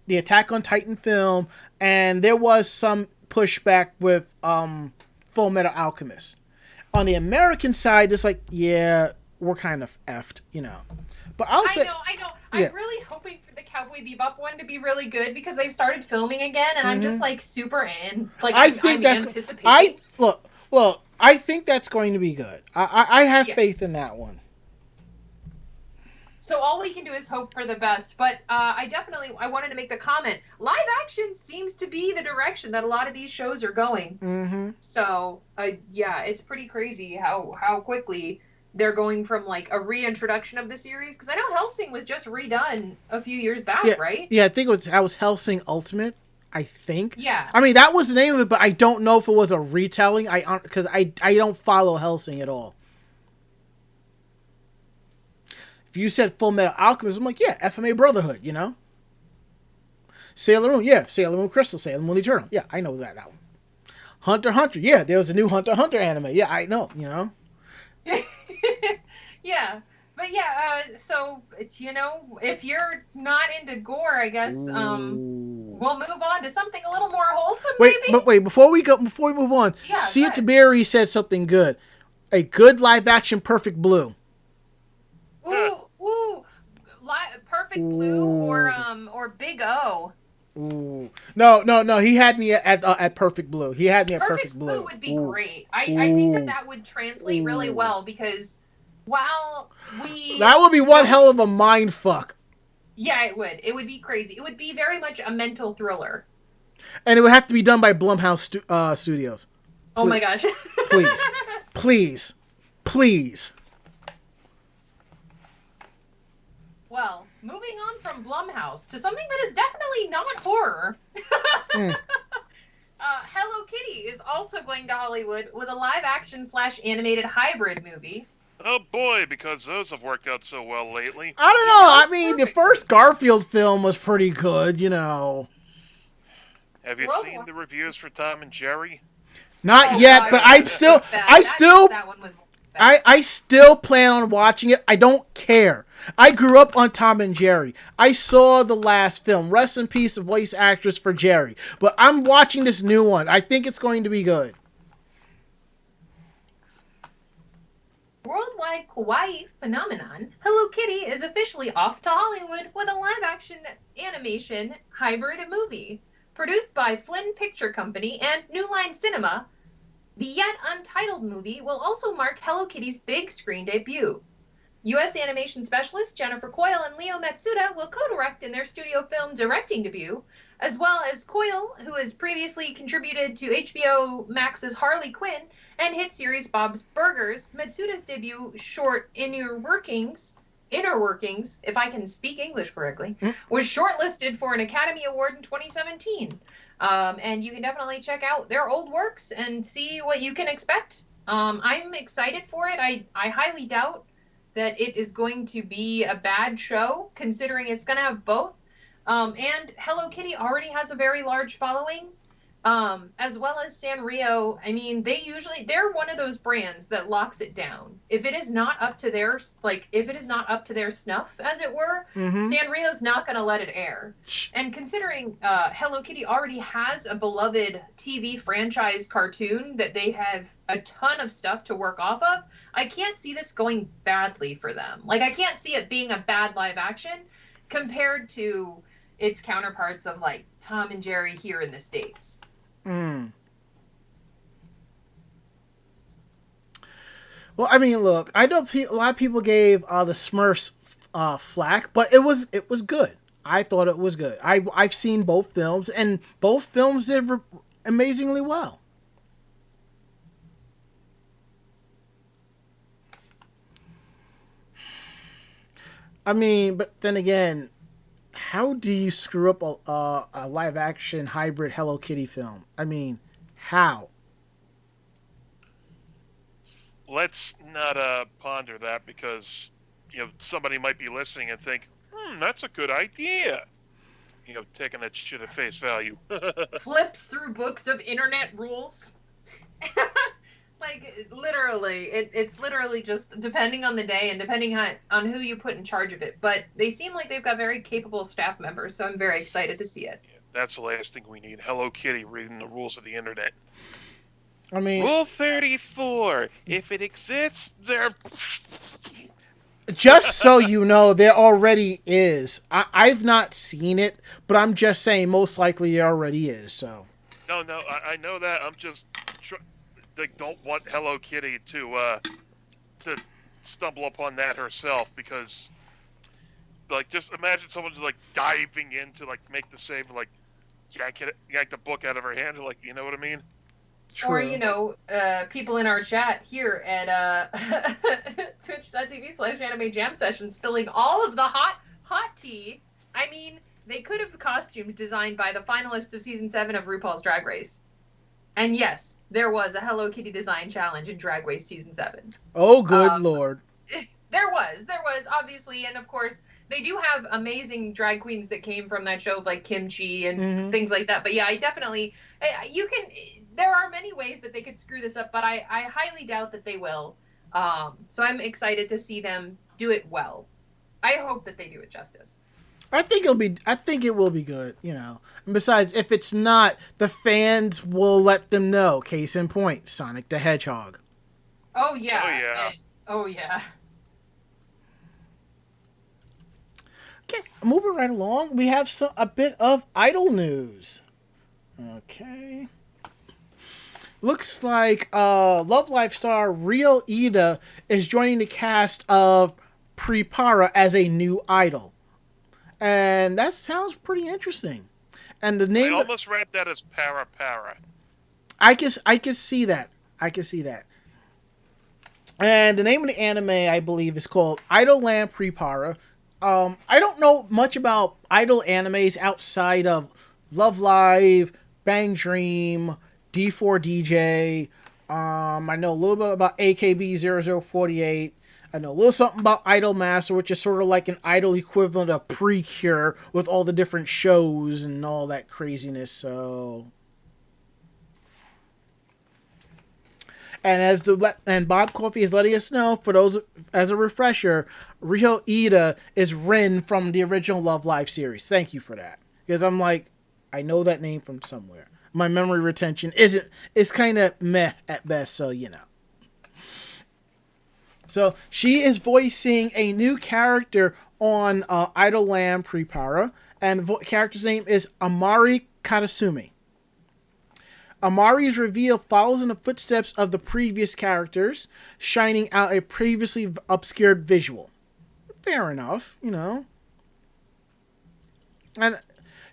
the Attack on Titan film, and there was some pushback with Full Metal Alchemist. On the American side, it's like, yeah, we're kind of effed, you know. But I know. Yeah. I'm really hoping for the Cowboy Bebop one to be really good because they've started filming again, and I'm just like super in. Like I'm anticipating. Look. I think that's going to be good. I have faith in that one. So all we can do is hope for the best. But I wanted to make the comment. Live action seems to be the direction that a lot of these shows are going. Mm-hmm. So it's pretty crazy how quickly they're going from like a reintroduction of the series, because I know Hellsing was just redone a few years back, right? Yeah, I think that was Hellsing Ultimate. I think. Yeah. I mean, that was the name of it, but I don't know if it was a retelling. Because I don't follow Hellsing at all. If you said Full Metal Alchemist, I'm like, yeah, FMA Brotherhood, you know. Sailor Moon, yeah, Sailor Moon Crystal, Sailor Moon Eternal, yeah, I know that one. Hunter x Hunter, yeah, there was a new Hunter x Hunter anime, yeah, I know, you know. Yeah, but so it's, you know, if you're not into gore, I guess we'll move on to something a little more wholesome. Wait, before we move on, Sia Tabiri said something good. A good live action Perfect Blue. Perfect Blue or Big O. Ooh. No. He had me at Perfect Blue. He had me at Perfect Blue. Would be great. I think that would translate really well, because that would be one hell of a mind fuck. Yeah, it would. It would be crazy. It would be very much a mental thriller. And it would have to be done by Blumhouse Studios. Oh my gosh. Please. Well, moving on from Blumhouse to something that is definitely not horror. Hello Kitty is also going to Hollywood with a live-action/animated hybrid movie. Oh boy, because those have worked out so well lately. I don't know. I mean, the first Garfield film was pretty good, you know. Have you seen the reviews for Tom and Jerry? Not yet, but I still plan on watching it. I don't care. I grew up on Tom and Jerry. I saw the last film. Rest in peace, the voice actress for Jerry. But I'm watching this new one. I think it's going to be good. Worldwide kawaii phenomenon, Hello Kitty is officially off to Hollywood with a live-action animation hybrid movie. Produced by Flynn Picture Company and New Line Cinema, the yet untitled movie will also mark Hello Kitty's big screen debut. U.S. animation specialist Jennifer Coyle and Leo Matsuda will co-direct in their studio film directing debut, as well as Coyle, who has previously contributed to HBO Max's Harley Quinn and hit series Bob's Burgers. Matsuda's debut short Inner Workings, if I can speak English correctly, was shortlisted for an Academy Award in 2017. And you can definitely check out their old works and see what you can expect. I'm excited for it. I highly doubt that it is going to be a bad show, considering it's going to have both. And Hello Kitty already has a very large following, as well as Sanrio. I mean, they're one of those brands that locks it down. If it is not up to their, if it is not up to their snuff, as it were, Sanrio's not going to let it air. And considering Hello Kitty already has a beloved TV franchise cartoon that they have a ton of stuff to work off of, I can't see this going badly for them. Like, I can't see it being a bad live action compared to its counterparts of, like, Tom and Jerry here in the States. Well, I mean, look, I know a lot of people gave the Smurfs flack, but it was good. I thought it was good. I've seen both films, and both films did amazingly well. I mean, but then again, how do you screw up a live-action hybrid Hello Kitty film? I mean, how? Let's not ponder that, because somebody might be listening and think, that's a good idea. Taking that shit at face value. Flips through books of internet rules. Like, literally, it's literally just depending on the day and depending on who you put in charge of it. But they seem like they've got very capable staff members, so I'm very excited to see it. Yeah, that's the last thing we need. Hello Kitty reading the rules of the internet. I mean, Rule 34. If it exists, there... Just so you know, there already is. I've not seen it, but I'm just saying most likely there already is, so... No, I know that. I'm just... don't want Hello Kitty to stumble upon that herself, because just imagine someone just diving in to make the save and yank the book out of her hand, you know what I mean? True. Or people in our chat here at twitch.tv/anime jam session spilling all of the hot tea. I mean, they could have costumes designed by the finalists of season 7 of RuPaul's Drag Race. And yes, there was a Hello Kitty design challenge in Drag Race Season 7. Oh, good Lord. There was, obviously, and of course, they do have amazing drag queens that came from that show, like Kimchi and things like that. But yeah, there are many ways that they could screw this up, but I highly doubt that they will. So I'm excited to see them do it well. I hope that they do it justice. I think it will be good, And besides, if it's not, the fans will let them know. Case in point, Sonic the Hedgehog. Oh yeah. Oh yeah. Okay, moving right along, we have a bit of idol news. Okay. Looks like Love Live star Rio Ida is joining the cast of Prepara as a new idol. And that sounds pretty interesting. And the name... I almost read that as Para. I can see that. And the name of the anime, I believe, is called Idol Land Prepara. I don't know much about idol animes outside of Love Live, Bang Dream, D4DJ. I know a little bit about AKB0048. I know a little something about Idol Master, which is sort of like an idol equivalent of Precure with all the different shows and all that craziness. So, and Bob Coffey is letting us know, for those as a refresher, Rio Ida is Rin from the original Love Live series. Thank you for that, because I'm like, I know that name from somewhere. My memory retention is kind of meh at best, so So she is voicing a new character on Idol Land Prepara, and the character's name is Amari Katasumi. Amari's reveal follows in the footsteps of the previous characters, shining out a previously obscured visual. Fair enough, And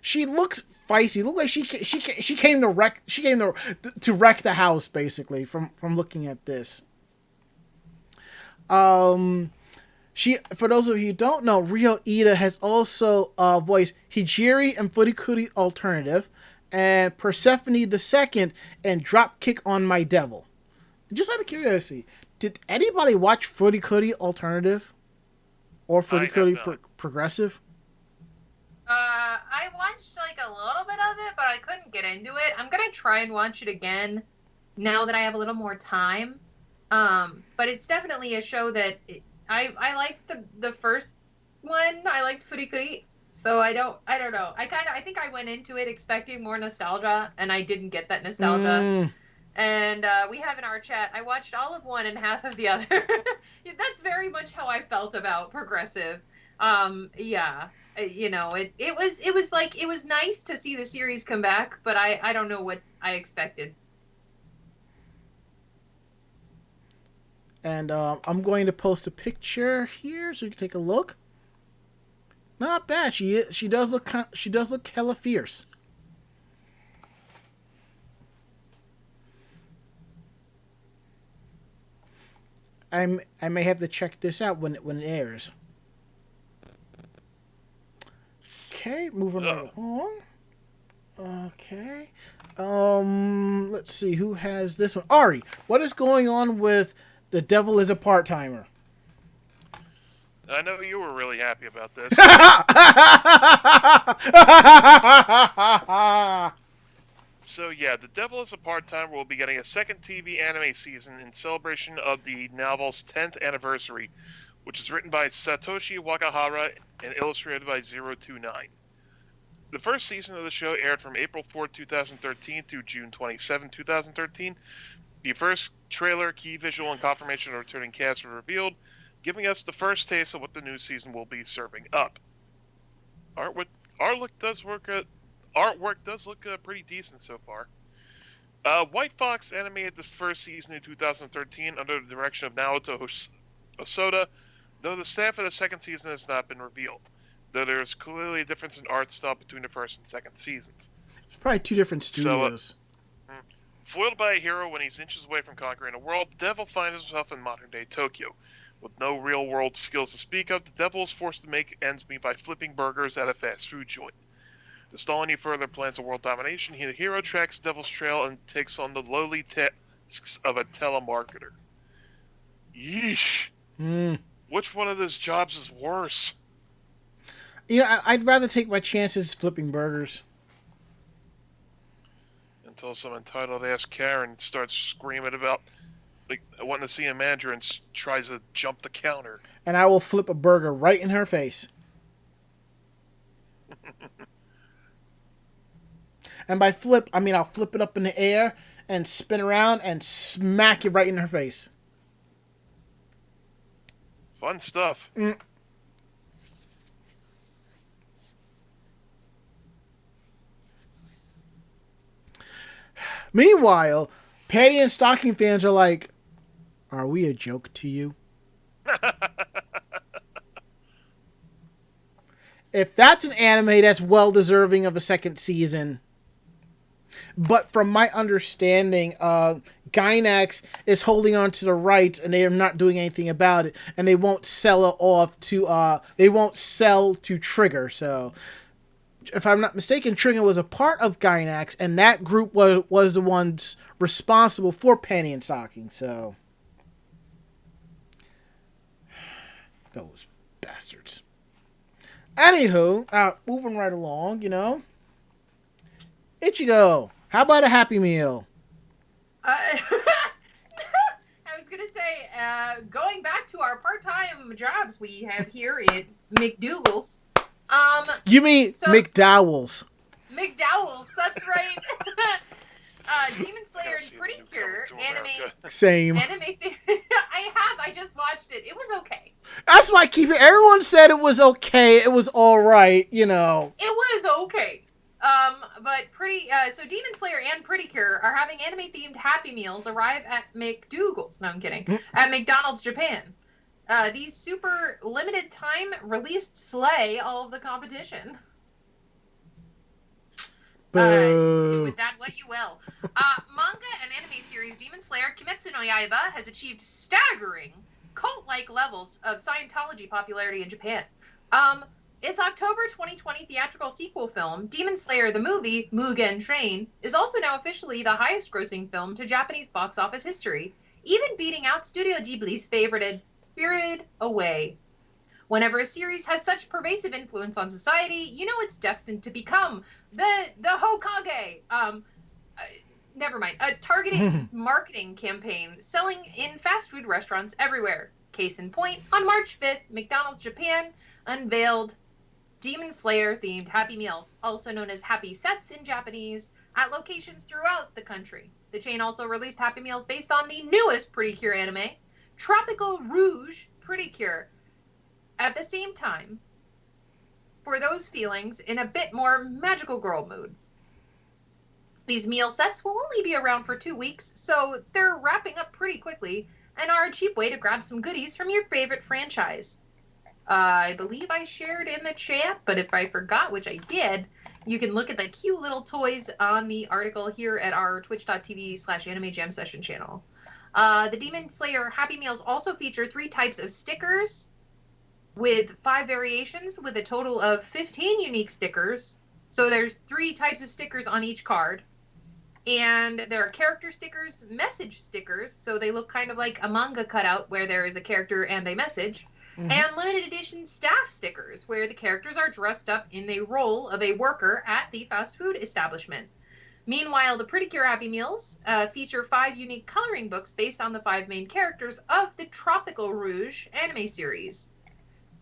she looks feisty. Look like she came to wreck. She came to wreck the house, basically. From looking at this. For those of you who don't know, Rio Ida has also voiced Hijiri and Furikuri Alternative, and Persephone the second and drop kick on my devil. Just out of curiosity, did anybody watch Footy Cootie Alternative or Footy Cootie Progressive? I watched like a little bit of it, but I couldn't get into it. I'm gonna try and watch it again now that I have a little more time. But it's definitely a show that I liked the first one. I liked Footy Cootie, so I don't know. I think I went into it expecting more nostalgia, and I didn't get that nostalgia. And we have in our chat, I watched all of one and half of the other. That's very much how I felt about Progressive. Yeah. You know, it was nice to see the series come back, but I don't know what I expected. And I'm going to post a picture here so you can take a look. Not bad. She does look hella fierce. I may have to check this out when it airs. Okay, moving right along. Okay. Let's see who has this one. Ari, what is going on with The Devil is a Part-Timer? I know you were really happy about this. So yeah, The Devil is a Part-Timer will be getting a second TV anime season in celebration of the novel's 10th anniversary, which is written by Satoshi Wakahara and illustrated by 029. The first season of the show aired from April 4, 2013 through June 27, 2013. The first trailer, key visual, and confirmation of returning cast were revealed, giving us the first taste of what the new season will be serving up. Artwork does look pretty decent so far. White Fox animated the first season in 2013 under the direction of Naoto Hosoda, though the staff of the second season has not been revealed, though there is clearly a difference in art style between the first and second seasons. It's probably two different studios. Foiled by a hero when he's inches away from conquering the world, the Devil finds himself in modern-day Tokyo. With no real-world skills to speak of, the Devil is forced to make ends meet by flipping burgers at a fast food joint. To stall any further plans of world domination, the hero tracks the Devil's trail and takes on the lowly tasks of a telemarketer. Yeesh. Which one of those jobs is worse? You know, I'd rather take my chances flipping burgers. Until some entitled-ass Karen starts screaming about wanting to see a manager and tries to jump the counter. And I will flip a burger right in her face. And by flip, I mean I'll flip it up in the air and spin around and smack it right in her face. Fun stuff. Meanwhile, Patty and Stocking fans are like, are we a joke to you? If that's an anime that's well deserving of a second season. But from my understanding, Gainax is holding on to the rights and they are not doing anything about it. And they won't sell it off to, they won't sell to Trigger. So, if I'm not mistaken, Trigger was a part of Gainax and that group was the ones responsible for Penny and Stocking. So, those bastards. Anywho, moving right along, you know. Ichigo, how about a Happy Meal? I was going to say, going back to our part-time jobs we have here at McDougal's. You mean McDowell's? McDowell's, that's right. Demon Slayer and Pretty Cure anime. Same. I just watched it. It was okay. That's why everyone said it was okay. It was all right, you know. It was okay. But so Demon Slayer and Pretty Cure are having anime-themed Happy Meals arrive at McDougal's. No, I'm kidding. At McDonald's Japan. These super limited time released slay all of the competition. Do with that what you will. Manga and anime series Demon Slayer Kimetsu no Yaiba has achieved staggering cult-like levels of Scientology popularity in Japan. Its October 2020 theatrical sequel film, Demon Slayer the Movie, Mugen Train, is also now officially the highest grossing film to Japanese box office history, even beating out Studio Ghibli's favorited Spirited Away. Whenever a series has such pervasive influence on society, you know it's destined to become the Hokage. Never mind. A targeted marketing campaign selling in fast food restaurants everywhere. Case in point, on March 5th, McDonald's Japan unveiled Demon Slayer themed Happy Meals, also known as Happy Sets in Japanese, at locations throughout the country. The chain also released Happy Meals based on the newest Pretty Cure anime, Tropical Rouge Pretty Cure. At the same time, for those feelings in a bit more magical girl mood. These meal sets will only be around for 2 weeks, so they're wrapping up pretty quickly and are a cheap way to grab some goodies from your favorite franchise. I believe I shared in the chat, but if I forgot, which I did, you can look at the cute little toys on the article here at our twitch.tv/Anime Jam Session channel. The Demon Slayer Happy Meals also feature 3 types of stickers with 5 variations with a total of 15 unique stickers. So there's 3 types of stickers on each card. And there are character stickers, message stickers, so they look kind of like a manga cutout where there is a character and a message. And limited edition staff stickers, where the characters are dressed up in the role of a worker at the fast food establishment. Meanwhile, the Pretty Cure Happy Meals feature 5 unique coloring books based on the 5 main characters of the Tropical Rouge anime series.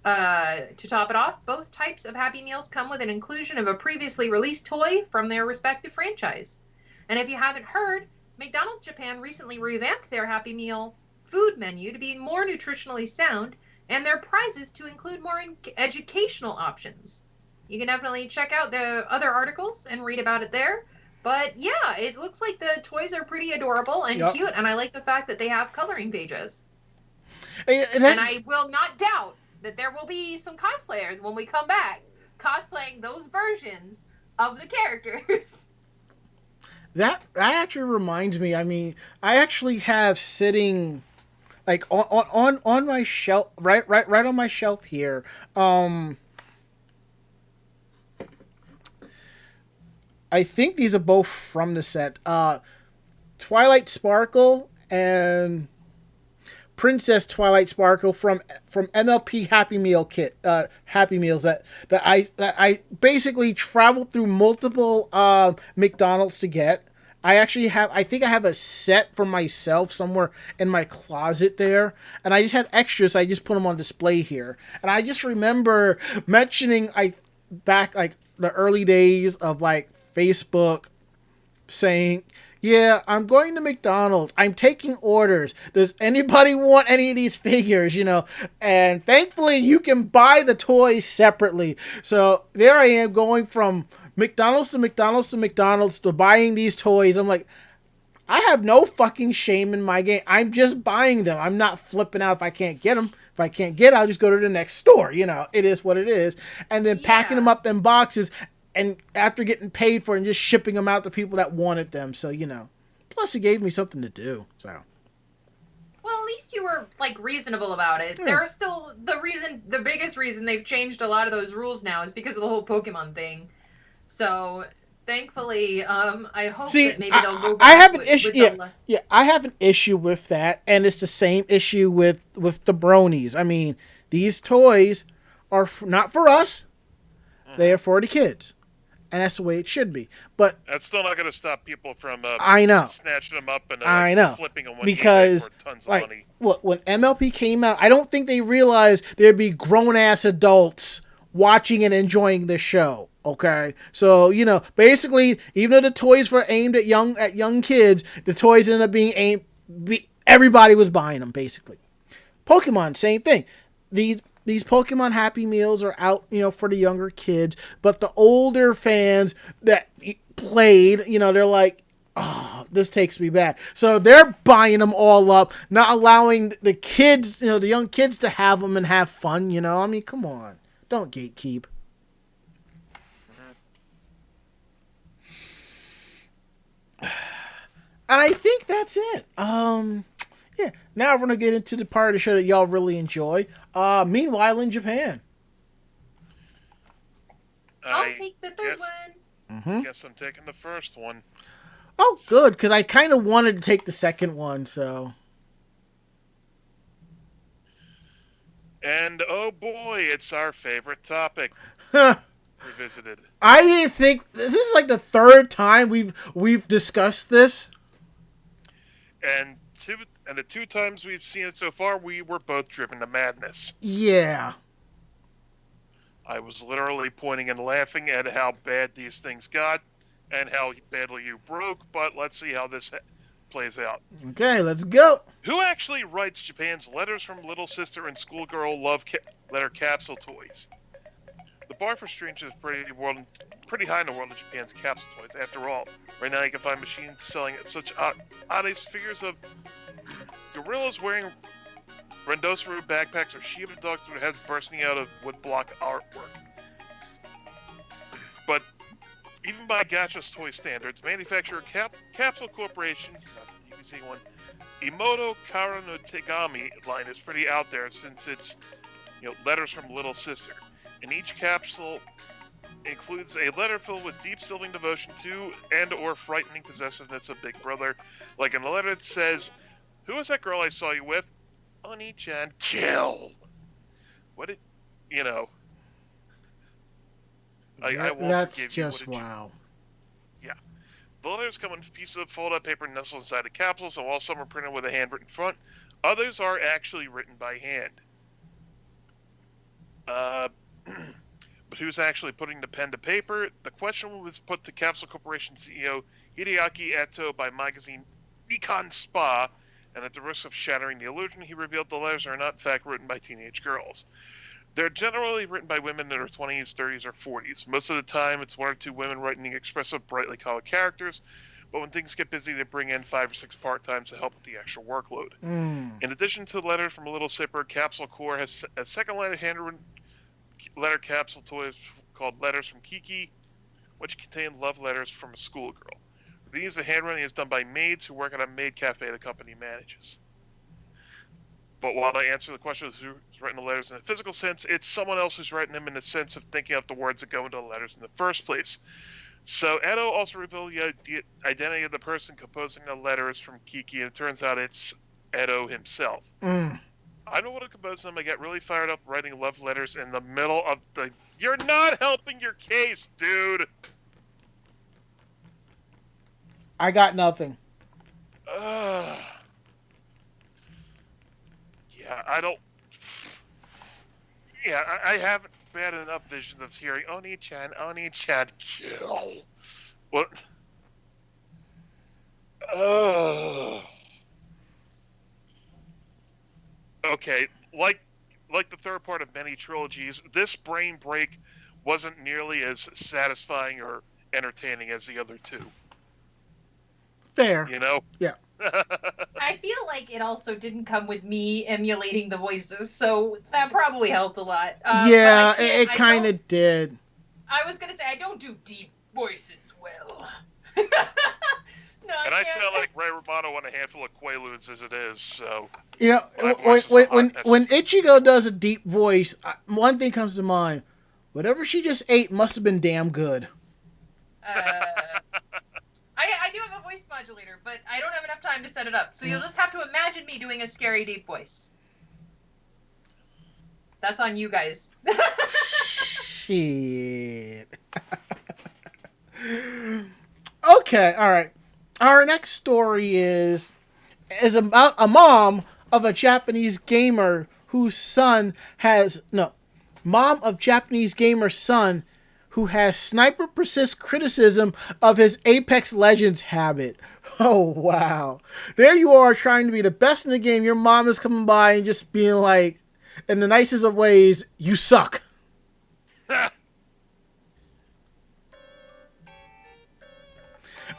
To top it off, both types of Happy Meals come with an inclusion of a previously released toy from their respective franchise. And if you haven't heard, McDonald's Japan recently revamped their Happy Meal food menu to be more nutritionally sound, and their prizes to include more educational options. You can definitely check out the other articles and read about it there. But yeah, it looks like the toys are pretty adorable and cute, and I like the fact that they have coloring pages. And I will not doubt that there will be some cosplayers when we come back cosplaying those versions of the characters. That actually reminds me, I mean, I actually have sitting like on my shelf, right on my shelf here. I think these are both from the set. Twilight Sparkle and Princess Twilight Sparkle from MLP Happy Meal kit, Happy Meals that I basically traveled through multiple McDonald's to get. I think I have a set for myself somewhere in my closet there, and I just had extras. So I just put them on display here, and I just remember mentioning back like the early days of like Facebook saying, yeah, I'm going to McDonald's. I'm taking orders. Does anybody want any of these figures, you know? And thankfully, you can buy the toys separately. So there I am going from McDonald's to McDonald's to McDonald's to buying these toys. I'm like, I have no fucking shame in my game. I'm just buying them. I'm not flipping out if I can't get them. If I can't get it, I'll just go to the next store. You know, it is what it is. And then packing them up in boxes, and after getting paid for it and just shipping them out to people that wanted them. So, you know, plus it gave me something to do. So. Well, at least you were like reasonable about it. There are still the biggest reason they've changed a lot of those rules now is because of the whole Pokemon thing. So thankfully, I hope that maybe they'll go back. I have an issue. Yeah, I have an issue with that, and it's the same issue with the bronies. I mean, these toys are not for us; they are for the kids, and that's the way it should be. But that's still not going to stop people from snatching them up and flipping them because for tons of money. Look, when MLP came out, I don't think they realized there'd be grown ass adults watching and enjoying the show. Okay, so you know, basically, even though the toys were aimed at young kids, the toys ended up being everybody was buying them. Basically, Pokemon, same thing. These Pokemon Happy Meals are out, you know, for the younger kids, but the older fans that played, you know, they're like, oh, this takes me back. So they're buying them all up, not allowing the kids, you know, the young kids to have them and have fun. You know, I mean, come on, don't gatekeep. And I think that's it. Yeah. Now we're gonna get into the part of the show that y'all really enjoy. Meanwhile, in Japan. I'll take the third one. Mm-hmm. Guess I'm taking the first one. Oh, good, because I kind of wanted to take the second one, so... And oh boy, it's our favorite topic. Revisited. I didn't think... This is like the third time we've discussed this. And the 2 times we've seen it so far, we were both driven to madness. Yeah. I was literally pointing and laughing at how bad these things got and how badly you broke, but let's see how this plays out. Okay, let's go. Who actually writes Japan's Letters from Little Sister and Schoolgirl Love Letter Capsule Toys? The bar for strangeness is pretty high in the world of Japan's capsule toys. After all, right now you can find machines selling such honest figures of gorillas wearing Rendosaru backpacks or Shiba dogs with their heads bursting out of woodblock artwork. But even by Gacha's toy standards, manufacturer Capsule Corporation's, not the DVC one, Imoto Kara no Tegami line is pretty out there since it's, letters from Little Sister. And each capsule includes a letter filled with deep stilling devotion to and or frightening possessiveness of Big Brother. Like in the letter it says, "Who was that girl I saw you with? Oni-chan, kill." What did, That's just wow. Yeah. The letters come in pieces of folded paper nestled inside the capsule, so while some are printed with a handwritten front, others are actually written by hand. But who's actually putting the pen to paper? The question was put to Capsule Corporation CEO Hideaki Eto by magazine Nikon Spa, and at the risk of shattering the illusion, he revealed the letters are not in fact written by teenage girls. They're generally written by women in their 20s, 30s, or 40s. Most of the time, it's 1 or 2 women writing expressive, brightly colored characters, but when things get busy, they bring in 5 or 6 part-times to help with the extra workload. In addition to the letter from a Little Sipper, Capsule Core has a second line of handwritten letter capsule toys called Letters from Kiki, which contain love letters from a schoolgirl. These, the handwriting is done by maids who work at a maid cafe the company manages. But while I answer the question of who's writing the letters in a physical sense, it's someone else who's writing them in the sense of thinking up the words that go into the letters in the first place. So Edo also revealed the identity of the person composing the letters from Kiki, and it turns out it's Edo himself. I don't want to compose them. I get really fired up writing love letters in the middle of the... You're not helping your case, dude! I got nothing. Yeah, I don't... Yeah, I haven't bad enough visions of hearing Oni-chan, kill. What? Okay, like the third part of many trilogies, this brain break wasn't nearly as satisfying or entertaining as the other 2. Fair. Yeah. I feel like it also didn't come with me emulating the voices, so that probably helped a lot. Yeah, it kind of did. I was going to say, I don't do deep voices well. No, and I sound like Ray Romano on a handful of Quaaludes as it is, so... When Ichigo does a deep voice, one thing comes to mind. Whatever she just ate must have been damn good. I do have a voice modulator, but I don't have enough time to set it up, so you'll just have to imagine me doing a scary deep voice. That's on you guys. Shit. Okay, alright. Our next story is about a mom of a Japanese gamer whose son has... No. Mom of Japanese gamer son who has sniper persist criticism of his Apex Legends habit. Oh, wow. There you are trying to be the best in the game. Your mom is coming by and just being like, in the nicest of ways, you suck.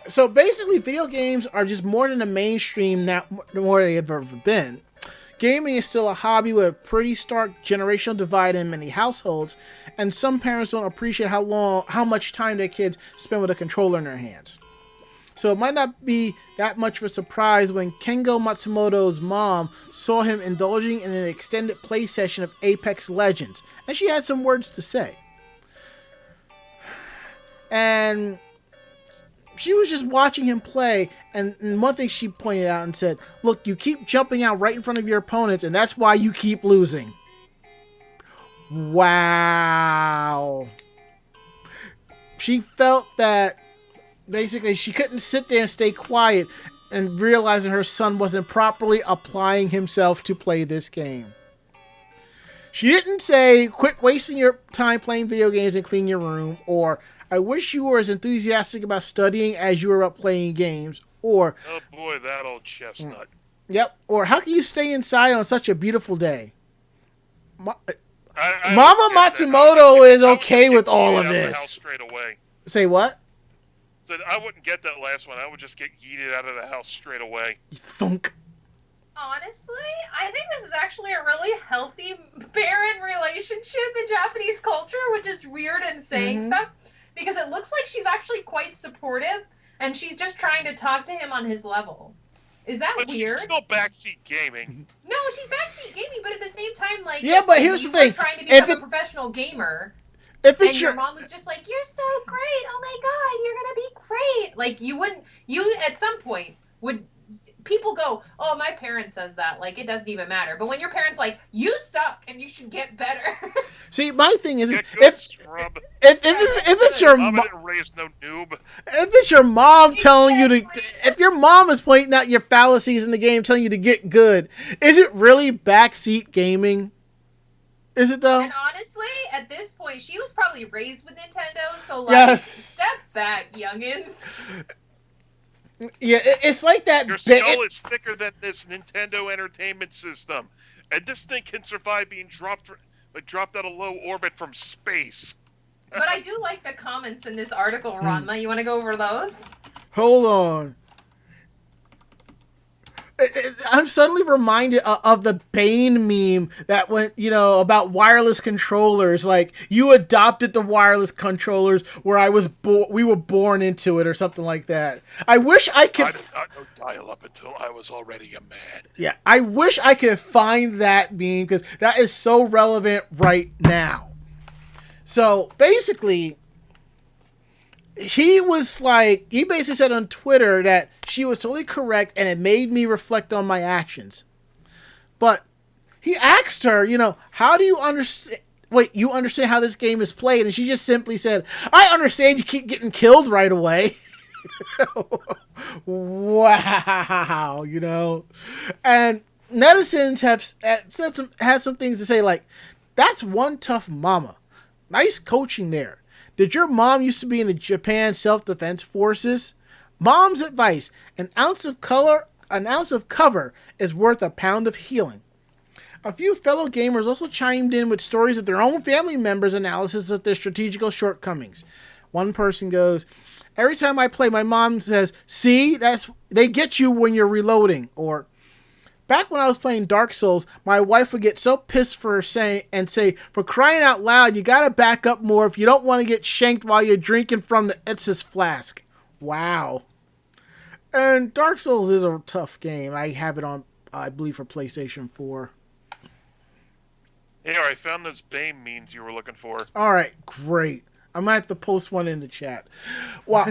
So basically, video games are just more than the mainstream now, more than they've ever been. Gaming is still a hobby with a pretty stark generational divide in many households, and some parents don't appreciate how much time their kids spend with a controller in their hands. So it might not be that much of a surprise when Kengo Matsumoto's mom saw him indulging in an extended play session of Apex Legends, and she had some words to say. And she was just watching him play, and one thing she pointed out and said, look, you keep jumping out right in front of your opponents, and that's why you keep losing. Wow. She felt that basically she couldn't sit there and stay quiet and realizing her son wasn't properly applying himself to play this game. She didn't say, quit wasting your time playing video games and clean your room, or I wish you were as enthusiastic about studying as you were about playing games, or oh boy, that old chestnut. Yep, or how can you stay inside on such a beautiful day? Mama Matsumoto is okay with all of this. Straight away. Say what? Said I wouldn't get that last one. I would just get yeeted out of the house straight away. Thunk. Honestly, I think this is actually a really healthy parent relationship in Japanese culture, which is weird and saying stuff, because it looks like she's actually quite supportive, and she's just trying to talk to him on his level. Is that but weird? She's still backseat gaming. No, she's backseat gaming, but at the same time, like, yeah, but here's the thing: trying to become a professional gamer. If it's your mom was just like, you're so great, oh my god, you're gonna be great. Like, you at some point would, people go, oh, my parent says that, like, it doesn't even matter. But when your parent's like, you suck and you should get better. See, my thing is, if it's your mom, no noob. If it's your mom telling you to, if your mom is pointing out your fallacies in the game, telling you to get good, is it really backseat gaming? Is it though? And honestly, at this point, she was probably raised with Nintendo, so like, yes. Step back, youngins. Yeah, it's like that. Your skull is thicker than this Nintendo Entertainment System, and this thing can survive being dropped out of low orbit from space. But I do like the comments in this article, Ranma. You want to go over those? Hold on. I'm suddenly reminded of the Bane meme that went, about wireless controllers. Like, you adopted the wireless controllers where we were born into it or something like that. I wish I could... I did not know dial-up until I was already a man. Yeah, I wish I could find that meme because that is so relevant right now. So, basically... He basically said on Twitter that she was totally correct and it made me reflect on my actions. But he asked her, how do you understand? Wait, you understand how this game is played? And she just simply said, I understand you keep getting killed right away. Wow, And netizens had some things to say like, that's one tough mama. Nice coaching there. Did your mom used to be in the Japan Self-Defense Forces? Mom's advice, an ounce of cover is worth a pound of healing. A few fellow gamers also chimed in with stories of their own family members' analysis of their strategical shortcomings. One person goes, every time I play, my mom says, see, they get you when you're reloading. Or, back when I was playing Dark Souls, my wife would get so pissed for say, for crying out loud, you gotta back up more if you don't want to get shanked while you're drinking from the Itz's flask. Wow. And Dark Souls is a tough game. I have it on, I believe, for PlayStation 4. Hey, I found those Bane memes you were looking for. Alright, great. I might have to post one in the chat. While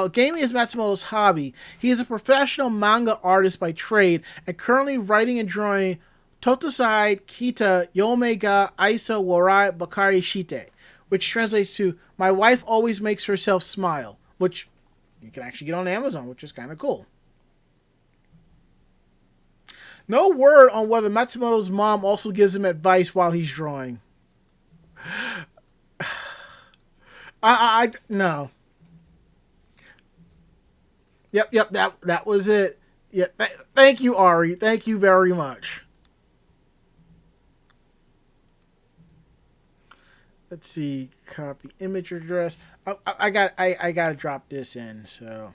gaming is Matsumoto's hobby, he is a professional manga artist by trade and currently writing and drawing Totosai Kita Yome ga Aiso Warai Bakari Shite, which translates to My Wife Always Makes Herself Smile, which you can actually get on Amazon, which is kind of cool. No word on whether Matsumoto's mom also gives him advice while he's drawing. No. Yep, that was it. Yeah, thank you, Ari. Thank you very much. Let's see, copy image address. I gotta drop this in, so.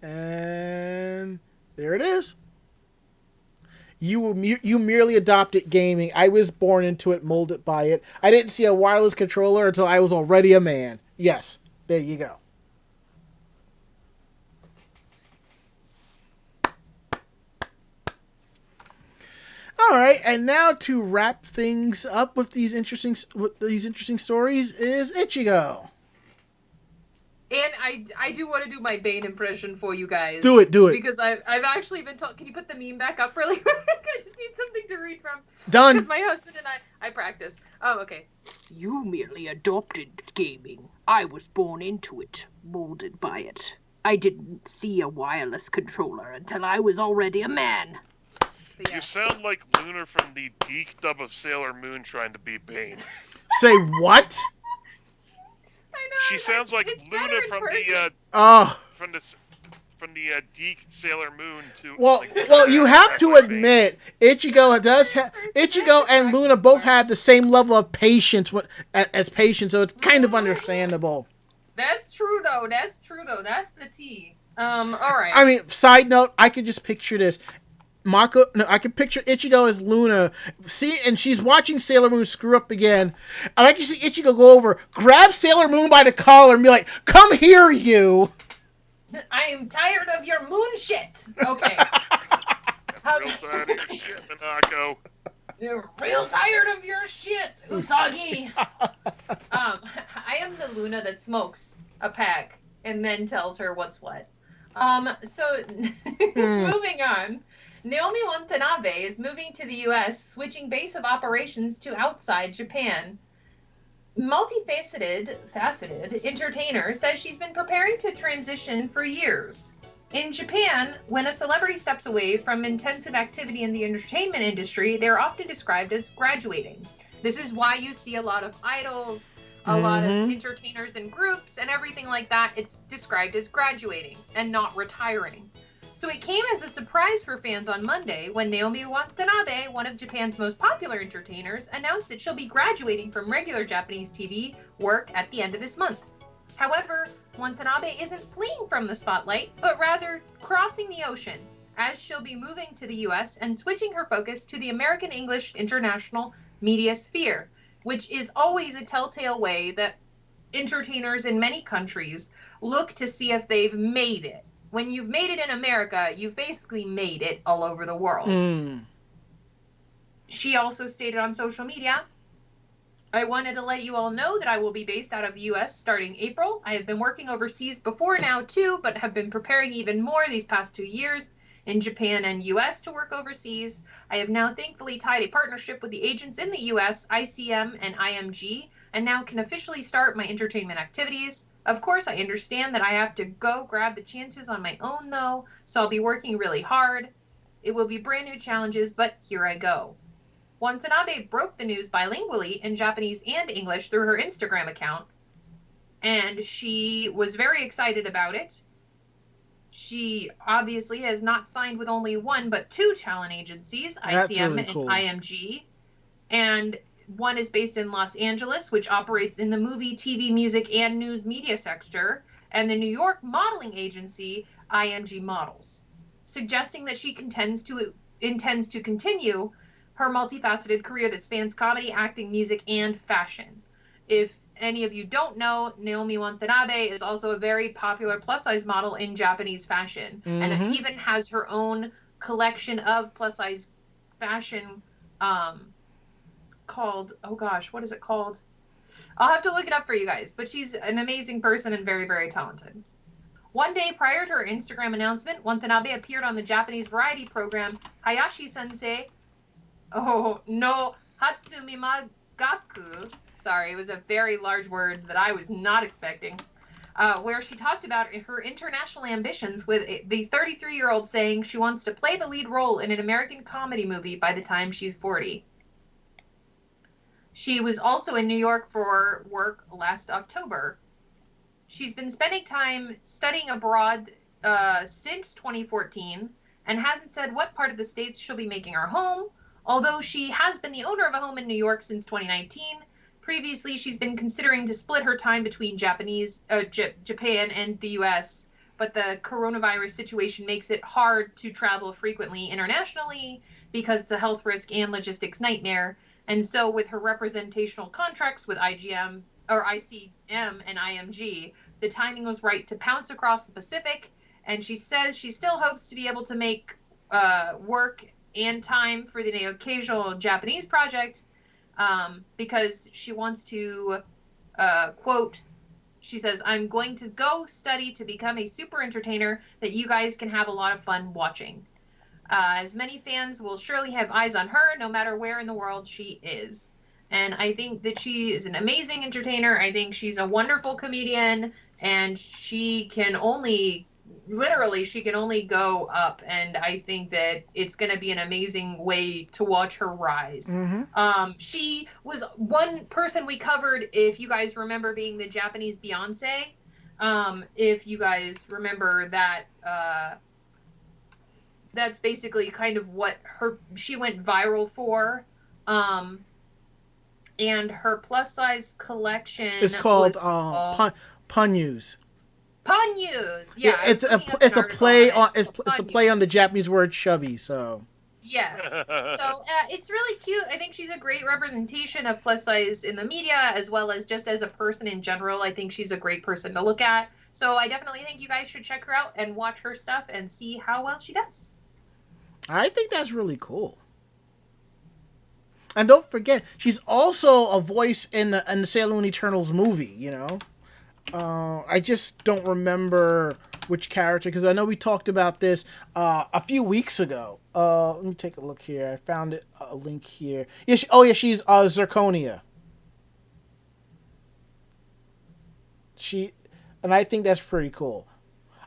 And there it is. You merely adopted gaming. I was born into it, molded by it. I didn't see a wireless controller until I was already a man. Yes, there you go. All right, and now to wrap things up with these interesting stories is Ichigo. And I do want to do my Bane impression for you guys. Do it. Because I've actually been told. Can you put the meme back up really quick? I just need something to read from. Done. Because my husband and I practice. Oh, okay. You merely adopted gaming. I was born into it, molded by it. I didn't see a wireless controller until I was already a man. Yeah. You sound like Luna from the Deke dub of Sailor Moon trying to be Bane. Say what? I know. She sounds like Luna from the Deke Sailor Moon too. Well, you have to admit, Ichigo and Luna both have the same level of patience as patience, so it's kind of understandable. That's true though. That's the tea. All right. I mean, side note, I could just picture this. I can picture Ichigo as Luna. See, and she's watching Sailor Moon screw up again. And I can see Ichigo go over, grab Sailor Moon by the collar, and be like, "Come here, you!" I am tired of your moon shit. Okay. Real tired of your shit, Minako. You're real tired of your shit, Usagi. I am the Luna that smokes a pack and then tells her what's what. So moving on. Naomi Watanabe is moving to the U.S., switching base of operations to outside Japan. Multifaceted entertainer says she's been preparing to transition for years. In Japan, when a celebrity steps away from intensive activity in the entertainment industry, they're often described as graduating. This is why you see a lot of idols, a lot of entertainers and groups, and everything like that. It's described as graduating and not retiring. So it came as a surprise for fans on Monday when Naomi Watanabe, one of Japan's most popular entertainers, announced that she'll be graduating from regular Japanese TV work at the end of this month. However, Watanabe isn't fleeing from the spotlight, but rather crossing the ocean, as she'll be moving to the US and switching her focus to the American English international media sphere, which is always a telltale way that entertainers in many countries look to see if they've made it. When you've made it in America, you've basically made it all over the world. She also stated on social media, I wanted to let you all know that I will be based out of the U.S. starting April. I have been working overseas before now too, but have been preparing even more these past 2 years in Japan and U.S. to work overseas. I have now thankfully tied a partnership with the agents in the U.S., ICM and IMG, and now can officially start my entertainment activities. Of course, I understand that I have to go grab the chances on my own, though, so I'll be working really hard. It will be brand new challenges, but here I go. Watanabe broke the news bilingually in Japanese and English through her Instagram account, and she was very excited about it. She obviously has not signed with only one, but two talent agencies, ICM and IMG, and one is based in Los Angeles, which operates in the movie, TV, music, and news media sector, and the New York modeling agency, IMG Models, suggesting that she intends to continue her multifaceted career that spans comedy, acting, music, and fashion. If any of you don't know, Naomi Watanabe is also a very popular plus-size model in Japanese fashion, and even has her own collection of plus-size fashion called, oh gosh, what is it called? I'll have to look it up for you guys, but she's an amazing person and very, very talented. One day prior to her Instagram announcement, Watanabe appeared on the Japanese variety program Hayashi Sensei no Hatsumi Magaku. Sorry, it was a very large word that I was not expecting. Where she talked about her international ambitions, with the 33-year-old saying she wants to play the lead role in an American comedy movie by the time she's 40. She was also in New York for work last October. She's been spending time studying abroad since 2014 and hasn't said what part of the States she'll be making her home, although she has been the owner of a home in New York since 2019. Previously, she's been considering to split her time between Japan and the U.S., but the coronavirus situation makes it hard to travel frequently internationally because it's a health risk and logistics nightmare. And so with her representational contracts with ICM and IMG, the timing was right to pounce across the Pacific. And she says she still hopes to be able to make work and time for the occasional Japanese project, because she wants to, quote, she says, "I'm going to go study to become a super entertainer that you guys can have a lot of fun watching. As many fans will surely have eyes on her no matter where in the world she is." And I think that she is an amazing entertainer. I think she's a wonderful comedian, and she can only go up. And I think that it's going to be an amazing way to watch her rise. Mm-hmm. She was one person we covered, if you guys remember, being the Japanese Beyonce. If you guys remember that, that's basically kind of what she went viral for. And her plus size collection is called Panyus. Panyus. Yeah, it's a play on it's a play on the Japanese word chubby. So yes, so it's really cute. I think she's a great representation of plus size in the media, as well as just as a person in general. I think she's a great person to look at. So I definitely think you guys should check her out and watch her stuff and see how well she does. I think that's really cool. And don't forget, she's also a voice in the Sailor Moon Eternals movie, you know? I just don't remember which character, because I know we talked about this a few weeks ago. Let me take a look here. I found a link here. Yeah, she's Zirconia. And I think that's pretty cool.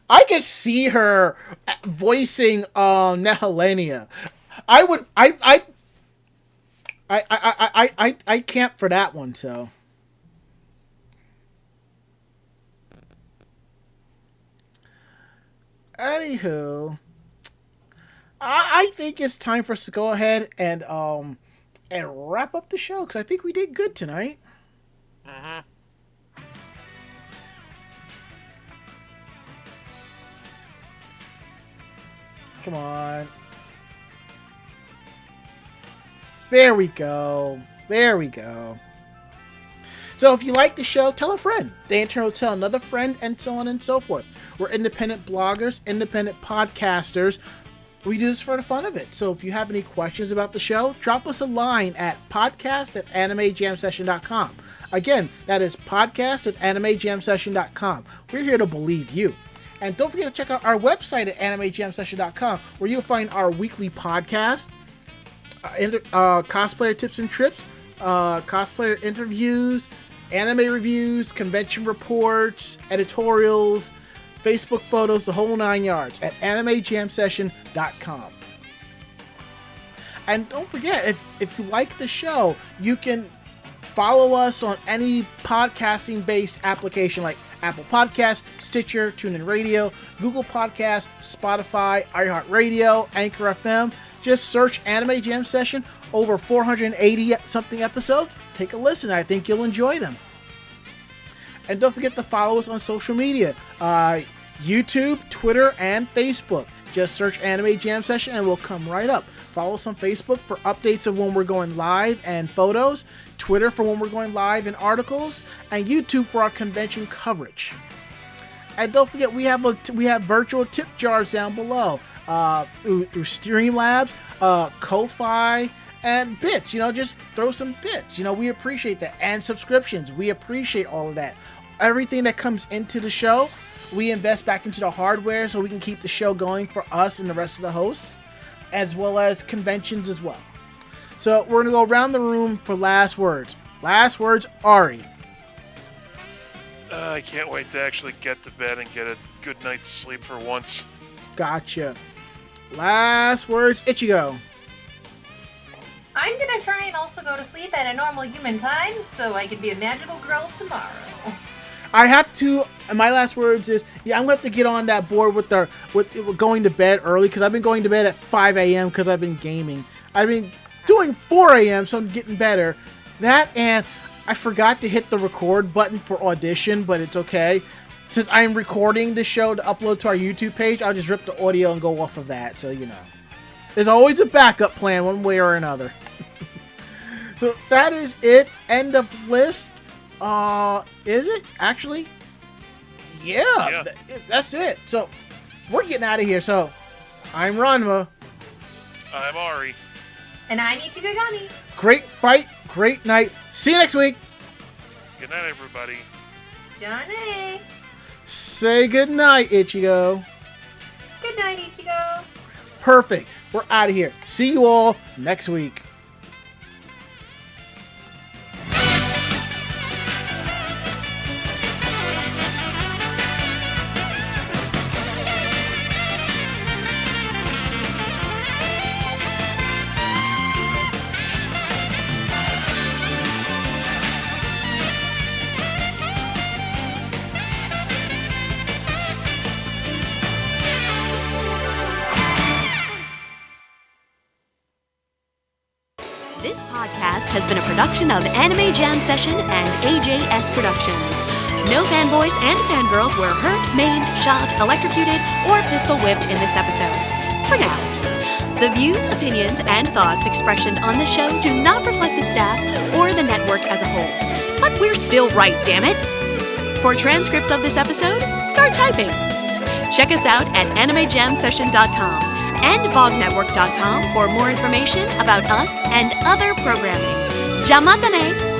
I could see her voicing Nehelenia. I camp for that one, so. Anywho, I think it's time for us to go ahead and wrap up the show, because I think we did good tonight. Mm-hmm. Come on. There we go. There we go. So if you like the show, tell a friend. They in turn will tell another friend, and so on and so forth. We're independent bloggers, independent podcasters. We do this for the fun of it. So if you have any questions about the show, drop us a line at podcast@animejamsession.com. Again, that is podcast@animejamsession.com. We're here to believe you. And don't forget to check out our website at animejamsession.com, where you'll find our weekly podcast, cosplayer tips and trips, cosplayer interviews, anime reviews, convention reports, editorials, Facebook photos, the whole 9 yards at animejamsession.com. And don't forget, if you like the show, you can follow us on any podcasting-based application like Apple Podcasts, Stitcher, TuneIn Radio, Google Podcasts, Spotify, iHeartRadio, Anchor FM. Just search Anime Jam Session. Over 480-something episodes. Take a listen. I think you'll enjoy them. And don't forget to follow us on social media. YouTube, Twitter, and Facebook. Just search Anime Jam Session and we'll come right up. Follow us on Facebook for updates of when we're going live and photos. Twitter for when we're going live and articles. And YouTube for our convention coverage. And don't forget, we have virtual tip jars down below. Through Streamlabs, Ko-Fi, and bits. Just throw some bits. We appreciate that. And subscriptions. We appreciate all of that. Everything that comes into the show, we invest back into the hardware so we can keep the show going for us and the rest of the hosts, as well as conventions as well. So we're going to go around the room for last words. Last words, Ari. I can't wait to actually get to bed and get a good night's sleep for once. Gotcha. Last words, Ichigo. I'm gonna try and also go to sleep at a normal human time so I can be a magical girl tomorrow. I have to. My last words is, I'm gonna have to get on that board with going to bed early, because I've been going to bed at 5 a.m. because I've been gaming. I've been doing 4 a.m. so I'm getting better. That, and I forgot to hit the record button for audition, but it's okay. Since I'm recording this show to upload to our YouTube page, I'll just rip the audio and go off of that. So, there's always a backup plan one way or another. So that is it. End of list. Is it actually? Yeah. That's it. So we're getting out of here. So I'm Ranma. I'm Ari. And I'm Ichigo Gami. Great fight, great night. See you next week. Good night, everybody. Johnny. Say good night, Ichigo. Good night, Ichigo. Perfect. We're out of here. See you all next week. This podcast has been a production of Anime Jam Session and AJS Productions. No fanboys and fangirls were hurt, maimed, shot, electrocuted, or pistol whipped in this episode. For now. The views, opinions, and thoughts expressed on the show do not reflect the staff or the network as a whole. But we're still right, damn it! For transcripts of this episode, start typing. Check us out at animejamsession.com and vognetwork.com for more information about us and other programming. Jamatane!